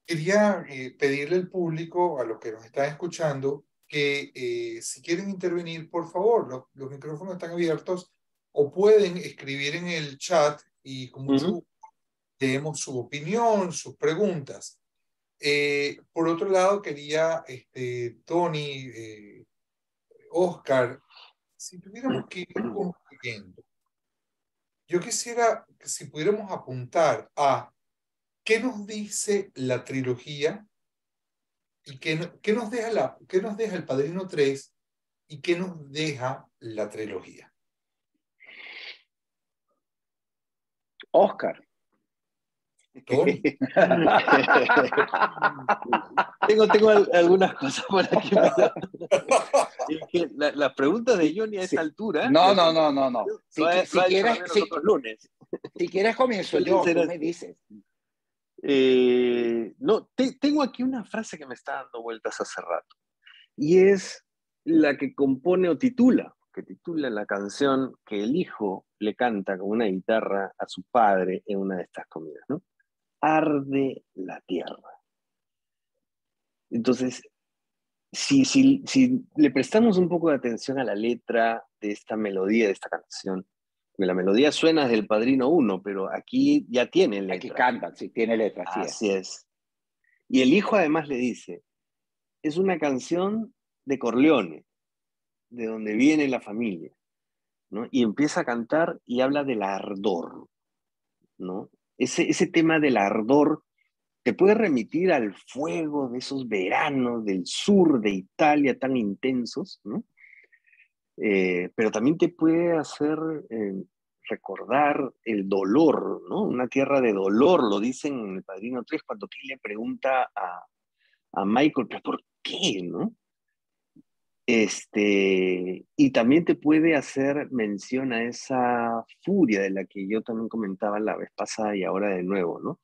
Quería pedirle al público, a los que nos están escuchando, que si quieren intervenir, por favor, los micrófonos están abiertos o pueden escribir en el chat y con mucho gusto leemos su opinión, sus preguntas. Por otro lado, quería, Tony, Oscar, si tuviéramos que ir concluyendo, yo quisiera que si pudiéramos apuntar a qué nos dice la trilogía y qué nos deja qué nos deja el Padrino 3 y qué nos deja la trilogía. Oscar. Tony. tengo algunas cosas por aquí. Es que las preguntas de Johnny a esta altura. No. Si quieres comienzo yo, tú me dices. No, tengo aquí una frase que me está dando vueltas hace rato. Y es la que compone o que titula la canción que el hijo le canta con una guitarra a su padre en una de estas comidas, ¿no? Arde la tierra. Entonces, si le prestamos un poco de atención a la letra de esta melodía, de esta canción, que la melodía suena desde el Padrino 1, pero aquí ya tiene letra. Aquí cantan, sí, tiene letra, así es. Y el hijo además le dice, es una canción de Corleone, de donde viene la familia, ¿no? Y empieza a cantar y habla del ardor, ¿no? Ese tema del ardor te puede remitir al fuego de esos veranos del sur de Italia tan intensos, ¿no? Pero también te puede hacer recordar el dolor, ¿no? Una tierra de dolor, lo dicen en El Padrino 3, cuando Kay le pregunta a Michael, ¿pero por qué, no? Y también te puede hacer mención a esa furia de la que yo también comentaba la vez pasada y ahora de nuevo, ¿no?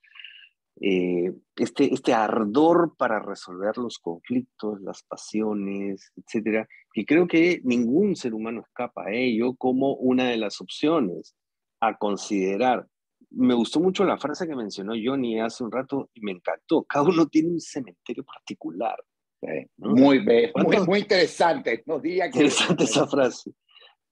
Este ardor para resolver los conflictos, las pasiones, etcétera, que creo que ningún ser humano escapa a ello como una de las opciones a considerar. Me gustó mucho la frase que mencionó Johnny hace un rato y me encantó. Cada uno tiene un cementerio particular, ¿no? Muy interesante. No diría que interesante esa frase.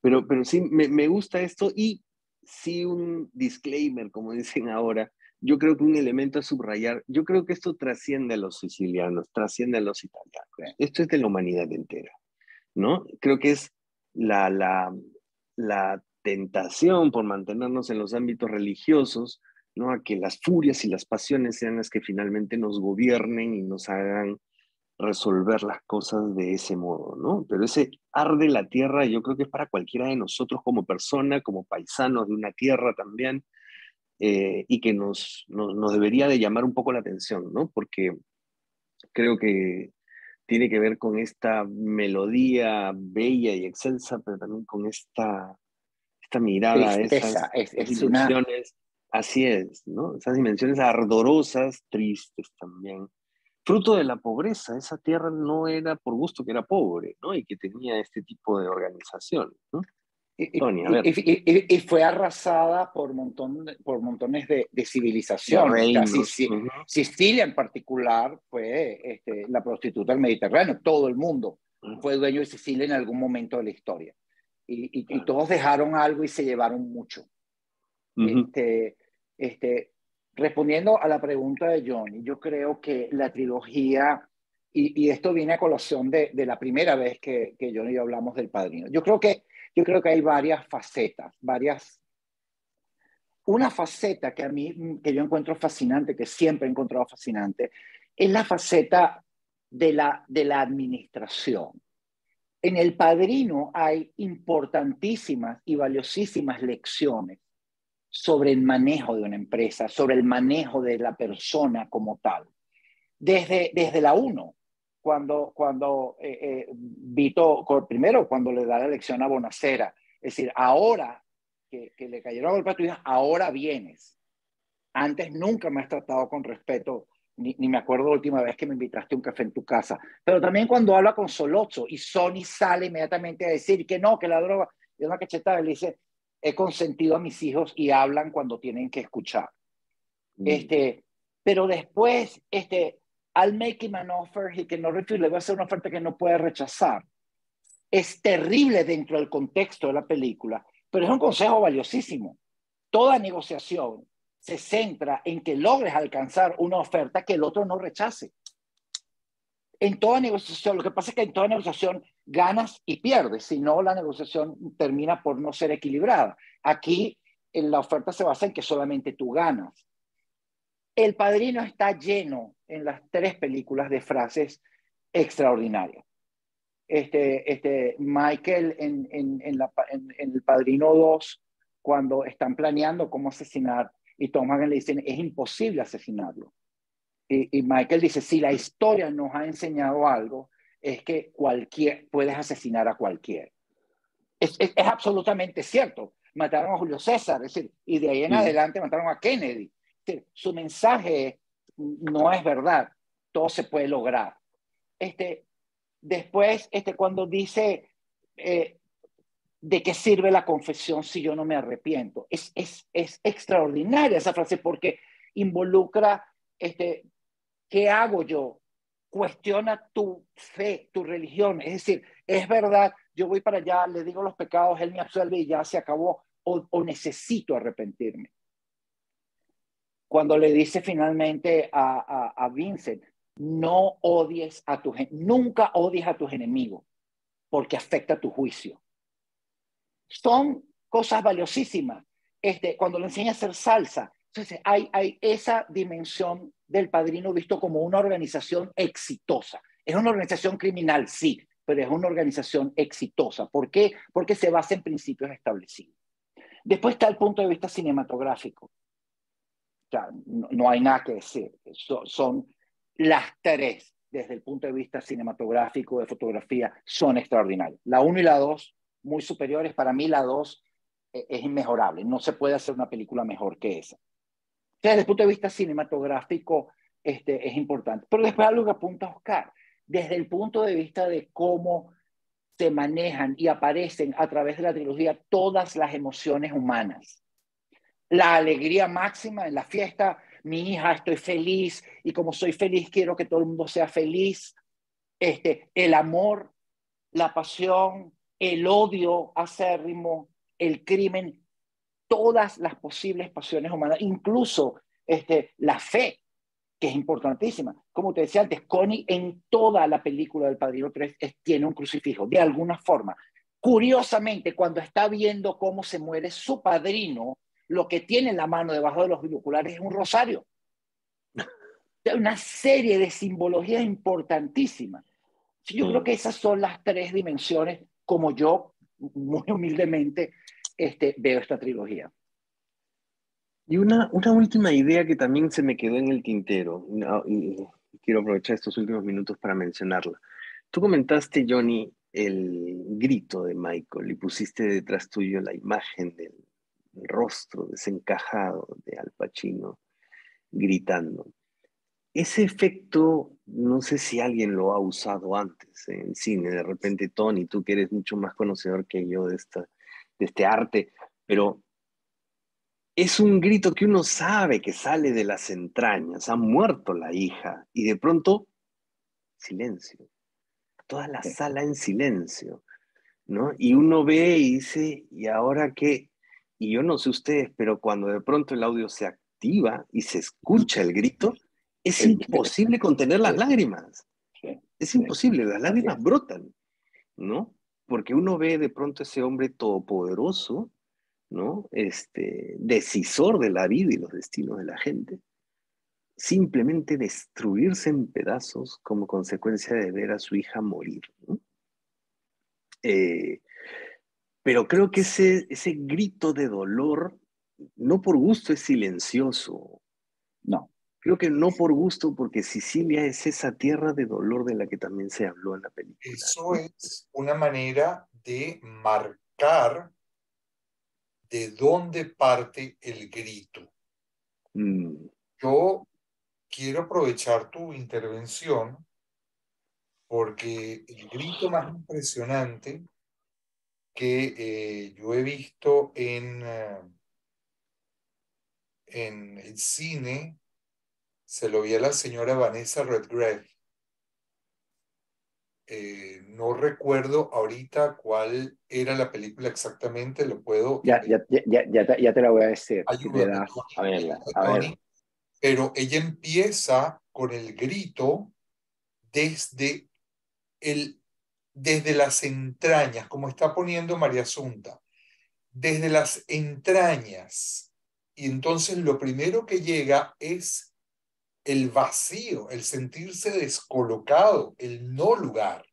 Pero sí, me gusta esto y sí un disclaimer, como dicen ahora. Yo creo que un elemento a subrayar, yo creo que esto trasciende a los sicilianos, trasciende a los italianos. Esto es de la humanidad entera, ¿no? Creo que es la tentación por mantenernos en los ámbitos religiosos, ¿no? A que las furias y las pasiones sean las que finalmente nos gobiernen y nos hagan resolver las cosas de ese modo, ¿no? Pero ese arde la tierra yo creo que es para cualquiera de nosotros como persona, como paisanos de una tierra también, y que nos debería de llamar un poco la atención, ¿no? Porque creo que tiene que ver con esta melodía bella y excelsa, pero también con esta mirada, tristeza, esas dimensiones, así es, ¿no? Esas dimensiones ardorosas, tristes también. Fruto de la pobreza, esa tierra no era por gusto que era pobre, ¿no? Y que tenía este tipo de organización, ¿no? Tony, a ver. Y fue arrasada por montones de civilizaciones. O sea, Reinos. Sicilia en particular fue la prostituta del Mediterráneo. Todo el mundo fue dueño de Sicilia en algún momento de la historia. Y todos dejaron algo y se llevaron mucho. Respondiendo a la pregunta de Johnny, yo creo que la trilogía, y esto viene a colación de la primera vez que Johnny y yo hablamos del Padrino. Yo creo que hay varias facetas, Una faceta que yo encuentro fascinante, que siempre he encontrado fascinante, es la faceta de la administración. En El Padrino hay importantísimas y valiosísimas lecciones sobre el manejo de una empresa, sobre el manejo de la persona como tal. Desde la 1, cuando Vito, primero cuando le da la lección a Bonacera, es decir, ahora que le cayeron a golpe a tu hija, ahora vienes. Antes nunca me has tratado con respeto, ni me acuerdo la última vez que me invitaste a un café en tu casa. Pero también cuando habla con Solozzo y Sonny sale inmediatamente a decir que no, que la droga, y una cachetada, le dice, he consentido a mis hijos y hablan cuando tienen que escuchar. Pero después, I'll make him an offer he cannot refuse, le voy a hacer una oferta que no puede rechazar. Es terrible dentro del contexto de la película, pero es un consejo valiosísimo. Toda negociación se centra en que logres alcanzar una oferta que el otro no rechace. En toda negociación, lo que pasa es que en toda negociación ganas y pierdes, si no la negociación termina por no ser equilibrada. Aquí la oferta se basa en que solamente tú ganas. El Padrino está lleno en las 3 películas de frases extraordinarias. Michael en El Padrino 2, cuando están planeando cómo asesinar, y Tom Hanks le dicen, es imposible asesinarlo. Y Michael dice, si la historia nos ha enseñado algo, es que puedes asesinar a cualquiera. Es absolutamente cierto. Mataron a Julio César, es decir, y de ahí en adelante mataron a Kennedy. Es decir, su mensaje no es verdad, todo se puede lograr. Después, cuando dice, ¿de qué sirve la confesión si yo no me arrepiento? Es extraordinaria esa frase porque involucra, ¿qué hago yo? Cuestiona tu fe, tu religión. Es decir, es verdad, yo voy para allá, le digo los pecados, él me absuelve y ya se acabó, o necesito arrepentirme. Cuando le dice finalmente a Vincent, no odies nunca odies a tus enemigos, porque afecta tu juicio. Son cosas valiosísimas. Cuando le enseña a hacer salsa, entonces hay esa dimensión del Padrino visto como una organización exitosa. Es una organización criminal, sí, pero es una organización exitosa. ¿Por qué? Porque se basa en principios establecidos. Después está el punto de vista cinematográfico. O sea, no hay nada que decir. Son las 3, desde el punto de vista cinematográfico, de fotografía, son extraordinarias. La 1 y la 2, muy superiores. Para mí la 2 es inmejorable. No se puede hacer una película mejor que esa. O sea, desde el punto de vista cinematográfico es importante. Pero después algo que apunta Oscar, desde el punto de vista de cómo se manejan y aparecen a través de la trilogía todas las emociones humanas. La alegría máxima en la fiesta, mi hija, estoy feliz, y como soy feliz quiero que todo el mundo sea feliz. El amor, la pasión, el odio acérrimo, el crimen, todas las posibles pasiones humanas, incluso la fe, que es importantísima. Como te decía antes, Connie en toda la película del Padrino 3 tiene un crucifijo, de alguna forma. Curiosamente, cuando está viendo cómo se muere su padrino, lo que tiene en la mano debajo de los binoculares es un rosario. Una serie de simbologías importantísimas. Yo creo que esas son las 3 dimensiones como yo, muy humildemente, veo esta trilogía. Y una última idea que también se me quedó en el tintero, y quiero aprovechar estos últimos minutos para mencionarla. Tú comentaste, Johnny, el grito de Michael y pusiste detrás tuyo la imagen del rostro desencajado de Al Pacino gritando. Ese efecto, no sé si alguien lo ha usado antes en cine. De repente, Tony, tú que eres mucho más conocedor que yo de de este arte, pero es un grito que uno sabe que sale de las entrañas. Ha muerto la hija y de pronto, silencio. Toda la Sí. sala en silencio, ¿no? Y uno ve y dice, ¿y ahora qué? Y yo no sé ustedes, pero cuando de pronto el audio se activa y se escucha el grito, es Sí, imposible contener las lágrimas. sí, Es sí. imposible, las Así lágrimas es. brotan, ¿no? Porque uno ve de pronto ese hombre todopoderoso, ¿no? Decisor de la vida y los destinos de la gente, simplemente destruirse en pedazos como consecuencia de ver a su hija morir, ¿no? Eh, pero creo que ese grito de dolor, no por gusto es silencioso. No, Creo que no por gusto, porque Sicilia es esa tierra de dolor de la que también se habló en la película, Eso ¿no? es una manera de marcar de dónde parte el grito. Mm, Yo quiero aprovechar tu intervención porque el grito más impresionante que yo he visto en el cine se lo vi a la señora Vanessa Redgrave. No recuerdo ahorita cuál era la película exactamente, lo puedo investigar. ya te la voy a decir si me Ayúdame, das Tony, a verla. ayúdame, A ver, Tony. Pero ella empieza con el grito desde el, desde las entrañas, como está poniendo María Asunta, desde las entrañas. Y entonces lo primero que llega es el vacío, el sentirse descolocado, el no lugar.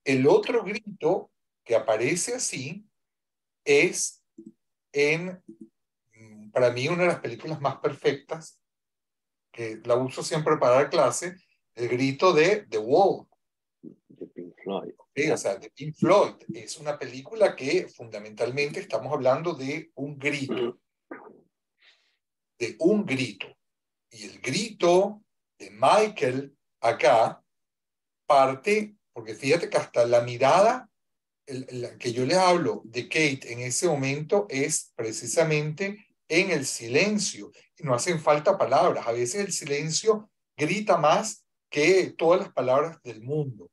El otro grito que aparece así es en, para mí, una de las películas más perfectas, que la uso siempre para dar clase, el grito de The Wall. de Pink Floyd. Sí, o sea, de Pink Floyd. Es una película que fundamentalmente estamos hablando de un grito, de un grito. Y el grito de Michael acá parte, porque fíjate que hasta la mirada que yo les hablo de Kate en ese momento es precisamente en el silencio. Y no hacen falta palabras. A veces el silencio grita más que todas las palabras del mundo.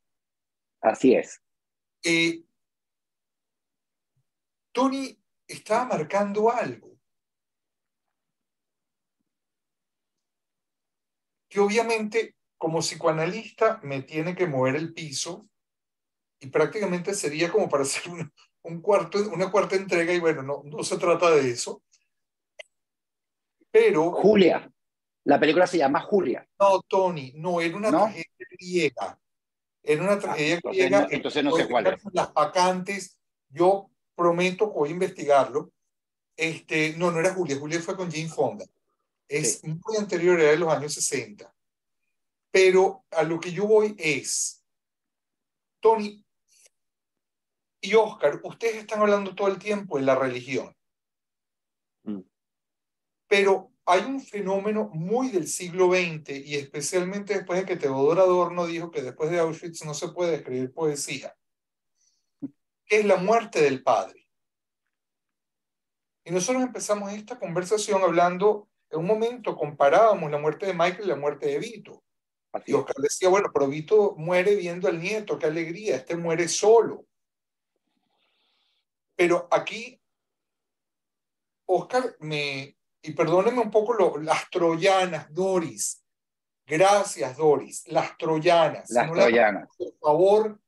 así es. Eh, Tony estaba marcando algo que obviamente como psicoanalista me tiene que mover el piso y prácticamente sería como para hacer una cuarta entrega y bueno, no se trata de eso, pero Julia. La película se llama Julia, no, Tony, no, era una ¿no? tragedia griega, era una Ah, tragedia griega, entonces no sé cuál es. las vacantes, yo prometo que voy a investigarlo, no era Julia, Julia fue con Jane Fonda, Sí. es muy anterior, era de los años 60, pero a lo que yo voy es, Tony y Oscar, ustedes están hablando todo el tiempo de la religión, Mm. pero hay un fenómeno muy del siglo XX y especialmente después de que Teodoro Adorno dijo que después de Auschwitz no se puede escribir poesía, que es la muerte del padre. Y nosotros empezamos esta conversación hablando, en un momento comparábamos la muerte de Michael y la muerte de Vito. Y Así es. Oscar decía, bueno, pero Vito muere viendo al nieto, qué alegría, este muere solo. Pero aquí, Oscar, y perdónenme un poco las troyanas, Doris, gracias Doris, las troyanas, si Las no la han visto, troyanas. por favor,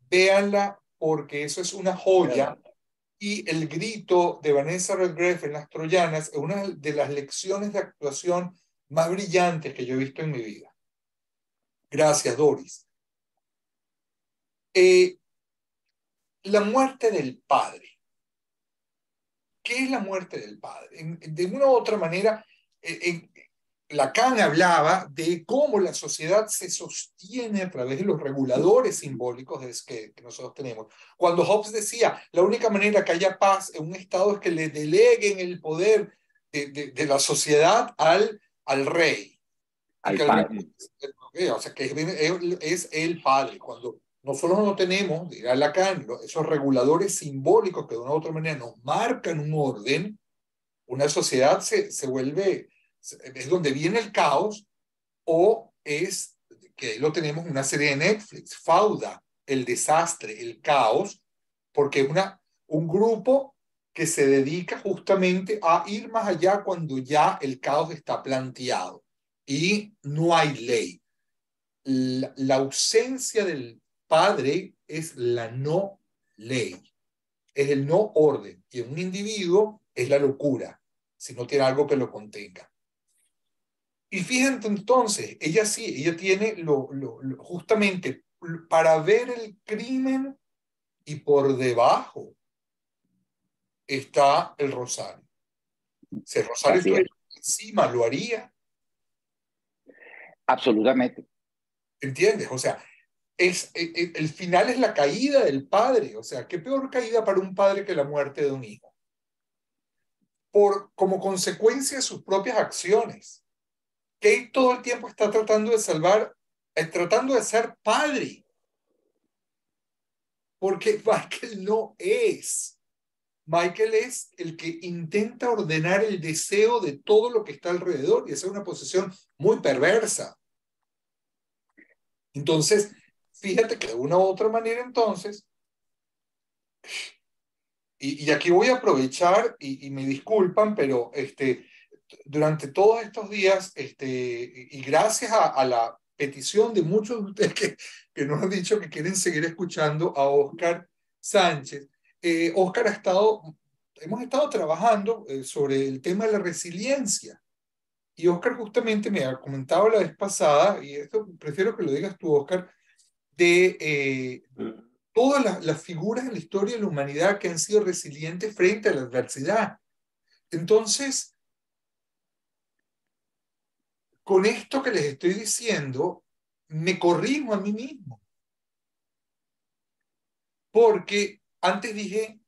véanla porque eso es una joya. Y el grito de Vanessa Redgrave en Las Troyanas es una de las lecciones de actuación más brillantes que yo he visto en mi vida. Gracias, Doris. Eh, la muerte del padre. ¿Qué es la muerte del padre? De una u otra manera, Lacan hablaba de cómo la sociedad se sostiene a través de los reguladores simbólicos que nosotros tenemos. Cuando Hobbes decía, la única manera que haya paz en un Estado es que le deleguen el poder de la sociedad al rey. Y Al que el padre. rey, o sea, que es el padre. Cuando nosotros no tenemos, dirá Lacan, esos reguladores simbólicos que de una u otra manera nos marcan un orden, una sociedad se vuelve, es donde viene el caos, o es, que ahí lo tenemos en una serie de Netflix, Fauda, el desastre, el caos, porque es un grupo que se dedica justamente a ir más allá cuando ya el caos está planteado y no hay ley. La ausencia del padre es la no ley, es el no orden, y en un individuo es la locura, si no tiene algo que lo contenga. Y fíjate entonces, ella sí, ella tiene justamente para ver el crimen y por debajo está el rosario. Si el rosario Así estuviera es, encima, lo haría, absolutamente. ¿entiendes? O sea, el final es la caída del padre. O sea, ¿qué peor caída para un padre que la muerte de un hijo? Como consecuencia de sus propias acciones. Kate todo el tiempo está tratando de salvar, tratando de ser padre, porque Michael no es. Michael es el que intenta ordenar el deseo de todo lo que está alrededor, y esa es una posición muy perversa. Entonces, fíjate que de una u otra manera, entonces, y aquí voy a aprovechar, y me disculpan, pero durante todos estos días, y gracias a la petición de muchos de ustedes que nos han dicho que quieren seguir escuchando a Oscar Sánchez, Oscar hemos estado trabajando sobre el tema de la resiliencia. Y Oscar justamente me ha comentado la vez pasada, y esto prefiero que lo digas tú, Oscar, de todas las figuras en la historia de la humanidad que han sido resilientes frente a la adversidad. Entonces, con esto que les estoy diciendo, me corrijo a mí mismo. Porque antes dije,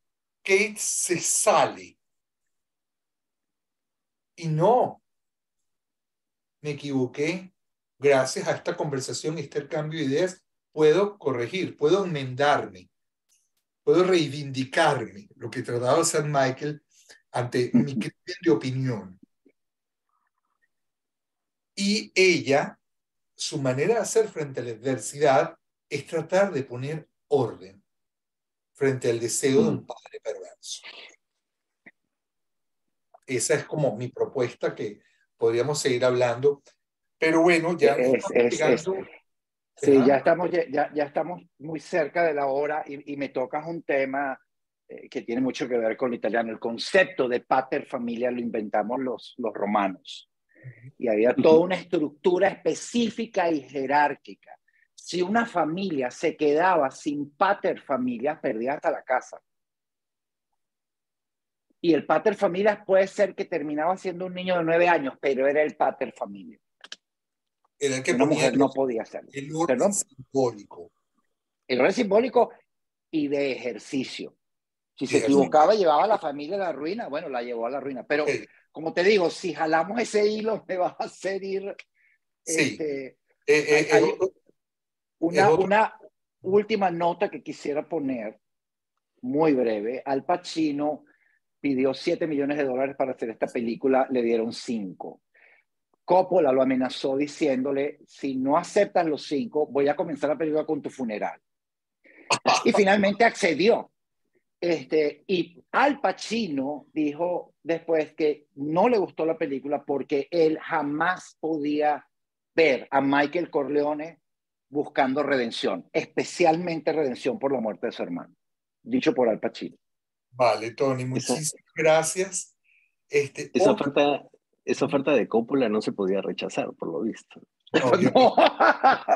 Kate se sale. Y no, me equivoqué. Gracias a esta conversación y este cambio de ideas, puedo corregir, puedo enmendarme, puedo reivindicarme, lo que trataba de hacer Michael ante mi crimen de opinión. Y ella, su manera de hacer frente a la adversidad es tratar de poner orden frente al deseo de un padre perverso. Esa es como mi propuesta, que podríamos seguir hablando, pero bueno, ya estamos llegando. Sí, ya estamos, ya estamos muy cerca de la hora y me tocas un tema que tiene mucho que ver con lo italiano. El concepto de pater familia lo inventamos los romanos y había toda una estructura específica y jerárquica. Si una familia se quedaba sin pater familia, perdía hasta la casa. Y el pater familia puede ser que terminaba siendo un niño de 9 años, pero era el pater familia. Era el que Una ponía mujer no podía hacerlo. el orden Perdón, simbólico. el orden simbólico y de ejercicio. Si se Y así, equivocaba, llevaba a la familia a la ruina, bueno, la llevó a la ruina. Pero, como te digo, si jalamos ese hilo, me vas a hacer ir. sí, es Hay otro, es otro. una última nota que quisiera poner, muy breve. Al Pacino pidió $7 millones para hacer esta película, le dieron 5. Coppola lo amenazó diciéndole, si no aceptas los 5, voy a comenzar la película con tu funeral. Y finalmente accedió. Y Al Pacino dijo después que no le gustó la película porque él jamás podía ver a Michael Corleone buscando redención, especialmente redención por la muerte de su hermano, dicho por Al Pacino. Vale, Tony, Esa, muchísimas gracias. esa Oscar, oferta, esa oferta de Coppola no se podía rechazar, por lo visto. No. obviamente,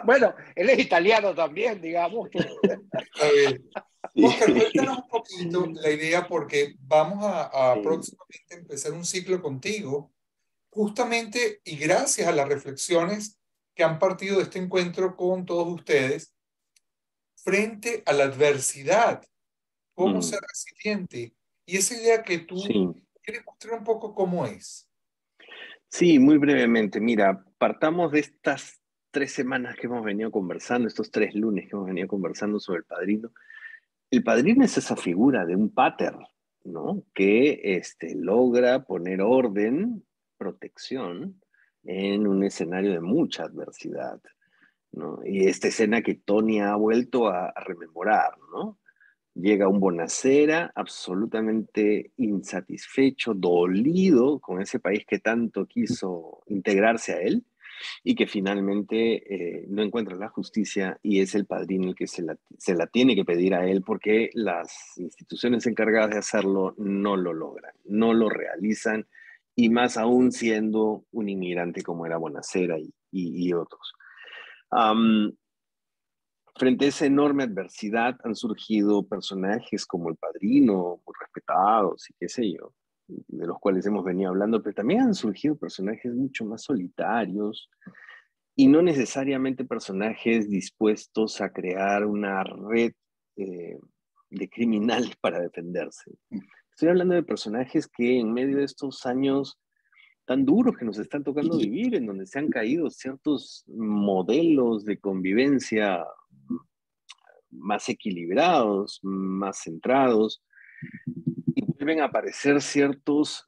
Bueno, él es italiano también, digamos. está bien. Oscar, cuéntanos Sí. un poquito la idea, porque vamos a Sí. próximamente empezar un ciclo contigo, justamente y gracias a las reflexiones que han partido de este encuentro con todos ustedes frente a la adversidad, cómo ser resiliente. Y esa idea que tú Sí. quieres mostrar un poco cómo es. Sí, muy brevemente. Mira, partamos de estas 3 semanas que hemos venido conversando, estos 3 lunes que hemos venido conversando sobre el padrino es esa figura de un pater, ¿no? Que logra poner orden, protección, en un escenario de mucha adversidad, ¿no? Y esta escena que Tony ha vuelto a rememorar, ¿no? Llega un Bonacera absolutamente insatisfecho, dolido con ese país que tanto quiso integrarse a él y que finalmente no encuentra la justicia y es el padrino el que se la tiene que pedir a él porque las instituciones encargadas de hacerlo no lo logran, no lo realizan y más aún siendo un inmigrante como era Bonacera y otros. Frente a esa enorme adversidad han surgido personajes como el padrino, muy respetados y qué sé yo, de los cuales hemos venido hablando, pero también han surgido personajes mucho más solitarios y no necesariamente personajes dispuestos a crear una red de criminales para defenderse. Estoy hablando de personajes que en medio de estos años tan duros que nos están tocando vivir, en donde se han caído ciertos modelos de convivencia más equilibrados, más centrados, y vuelven a aparecer ciertos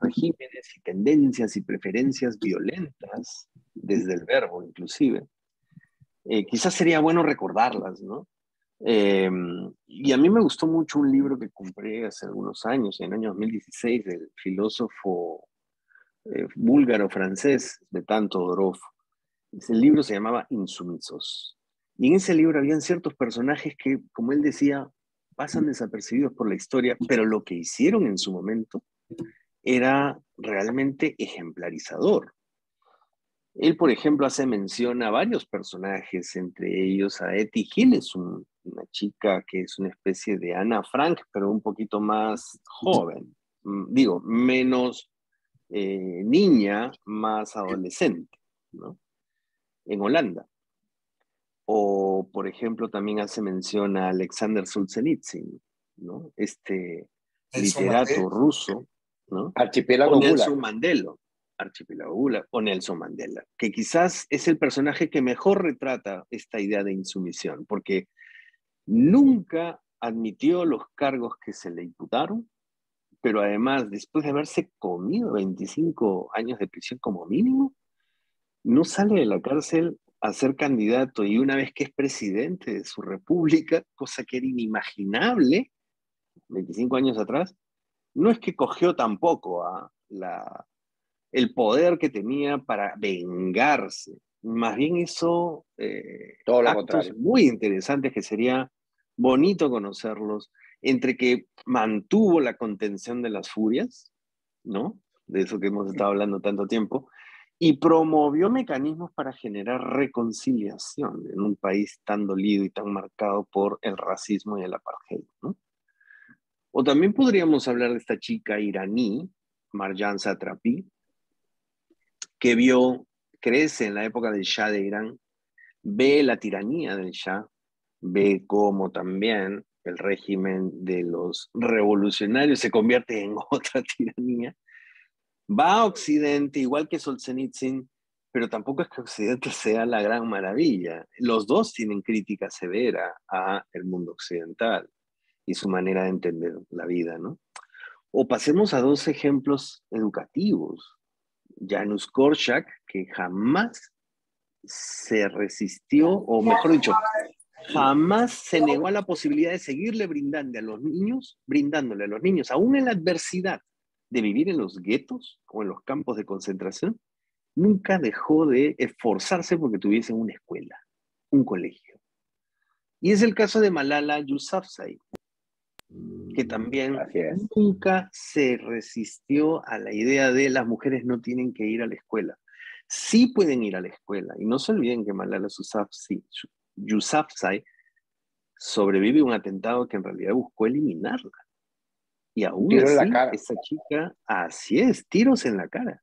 regímenes y tendencias y preferencias violentas, desde el verbo inclusive. Quizás sería bueno recordarlas, ¿no? Y a mí me gustó mucho un libro que compré hace algunos años, en el año 2016, del filósofo búlgaro-francés Svetan Todorov. Ese libro se llamaba Insumisos. Y en ese libro habían ciertos personajes que, como él decía, pasan desapercibidos por la historia, pero lo que hicieron en su momento era realmente ejemplarizador. Él, por ejemplo, hace mención a varios personajes, entre ellos a Etty Hillesum, una chica que es una especie de Ana Frank, pero un poquito más joven. Digo, menos niña, más adolescente, ¿no? En Holanda. O, por ejemplo, también hace mención a Alexander Solzhenitsyn, ¿no? Este Nelson Mandela. literato ruso, ¿no? O Archipiélago Nelson Gulag. Mandela, Archipiélago Gulag, o Nelson Mandela, que quizás es el personaje que mejor retrata esta idea de insumisión, porque nunca admitió los cargos que se le imputaron, pero además, después de haberse comido 25 años de prisión como mínimo, no sale de la cárcel a ser candidato y una vez que es presidente de su república, cosa que era inimaginable 25 años atrás, no es que cogió tampoco el poder que tenía para vengarse, más bien hizo Todo lo actos contrario. muy interesantes que sería bonito conocerlos, entre que mantuvo la contención de las furias, ¿no? De eso que hemos estado hablando tanto tiempo, y promovió mecanismos para generar reconciliación en un país tan dolido y tan marcado por el racismo y el apartheid, ¿no? O también podríamos hablar de esta chica iraní, Marjan Satrapi, que crece en la época del Shah de Irán, ve la tiranía del Shah, ve cómo también el régimen de los revolucionarios se convierte en otra tiranía, va a Occidente, igual que Solzhenitsyn, pero tampoco es que Occidente sea la gran maravilla. Los dos tienen crítica severa a el mundo occidental y su manera de entender la vida, ¿no? O pasemos a 2 ejemplos educativos. Janusz Korczak, que jamás se resistió, o mejor dicho, jamás se negó a la posibilidad de seguirle brindándole a los niños, aún en la adversidad de vivir en los guetos o en los campos de concentración, nunca dejó de esforzarse porque tuviesen una escuela, un colegio. Y es el caso de Malala Yousafzai, que también nunca se resistió a la idea de las mujeres no tienen que ir a la escuela. Sí pueden ir a la escuela. Y no se olviden que Malala Yousafzai sobrevive a un atentado que en realidad buscó eliminarla. Y aún Tiro en la así, cara. esa chica, así es, tiros en la cara.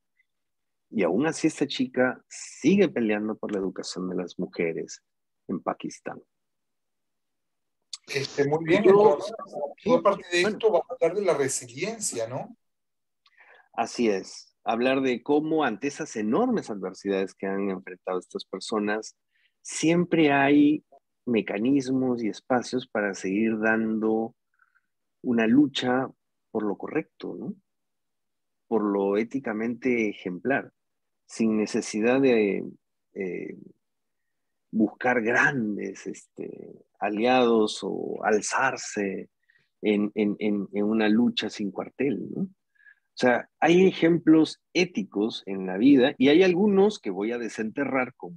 Y aún así, esta chica sigue peleando por la educación de las mujeres en Pakistán. Muy bien, entonces, toda parte de esto va a hablar de la resiliencia, ¿no? Así es. hablar de cómo ante esas enormes adversidades que han enfrentado estas personas, siempre hay mecanismos y espacios para seguir dando una lucha por lo correcto, ¿no? Por lo éticamente ejemplar, sin necesidad de eh, buscar grandes aliados o alzarse en una lucha sin cuartel, ¿no? O sea, hay ejemplos éticos en la vida y hay algunos que voy a desenterrar con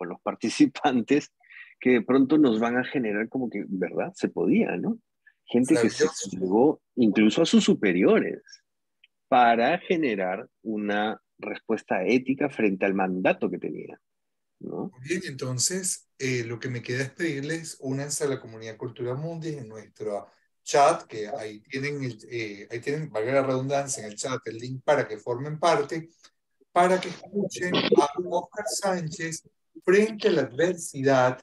los participantes que de pronto nos van a generar como que, ¿verdad? Se podía, ¿no? Gente que se Maravilloso. llegó incluso a sus superiores para generar una respuesta ética frente al mandato que tenía, ¿no? Muy bien, entonces lo que me queda es pedirles únanse a la comunidad Cultura Mundi en nuestro chat, que ahí tienen, valga la redundancia, en el chat el link para que formen parte, para que escuchen a Óscar Sánchez frente a la adversidad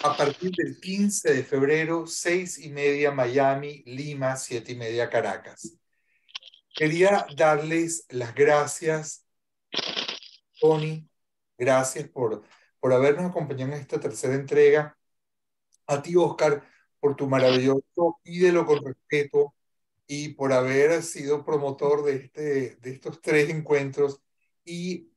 a partir del 15 de febrero, 6:30 Miami, Lima, 7:30 Caracas. Quería darles las gracias, Tony, gracias por habernos acompañado en esta tercera entrega. A ti, Oscar, por tu maravilloso Pídelo con respeto y por haber sido promotor de estos tres encuentros. Y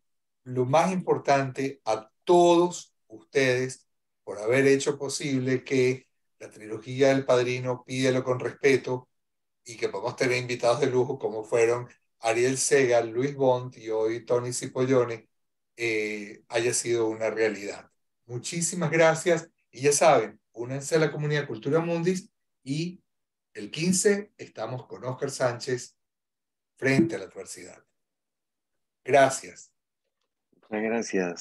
lo más importante, a todos ustedes por haber hecho posible que la trilogía del Padrino, Pídelo con respeto, y que podemos tener invitados de lujo como fueron Ariel Segal, Luis Bont y hoy Tony Cipollone, haya sido una realidad. Muchísimas gracias y ya saben, únanse a la comunidad Cultura Mundis y el 15 estamos con Óscar Sánchez frente a la adversidad. Gracias. Muchas gracias.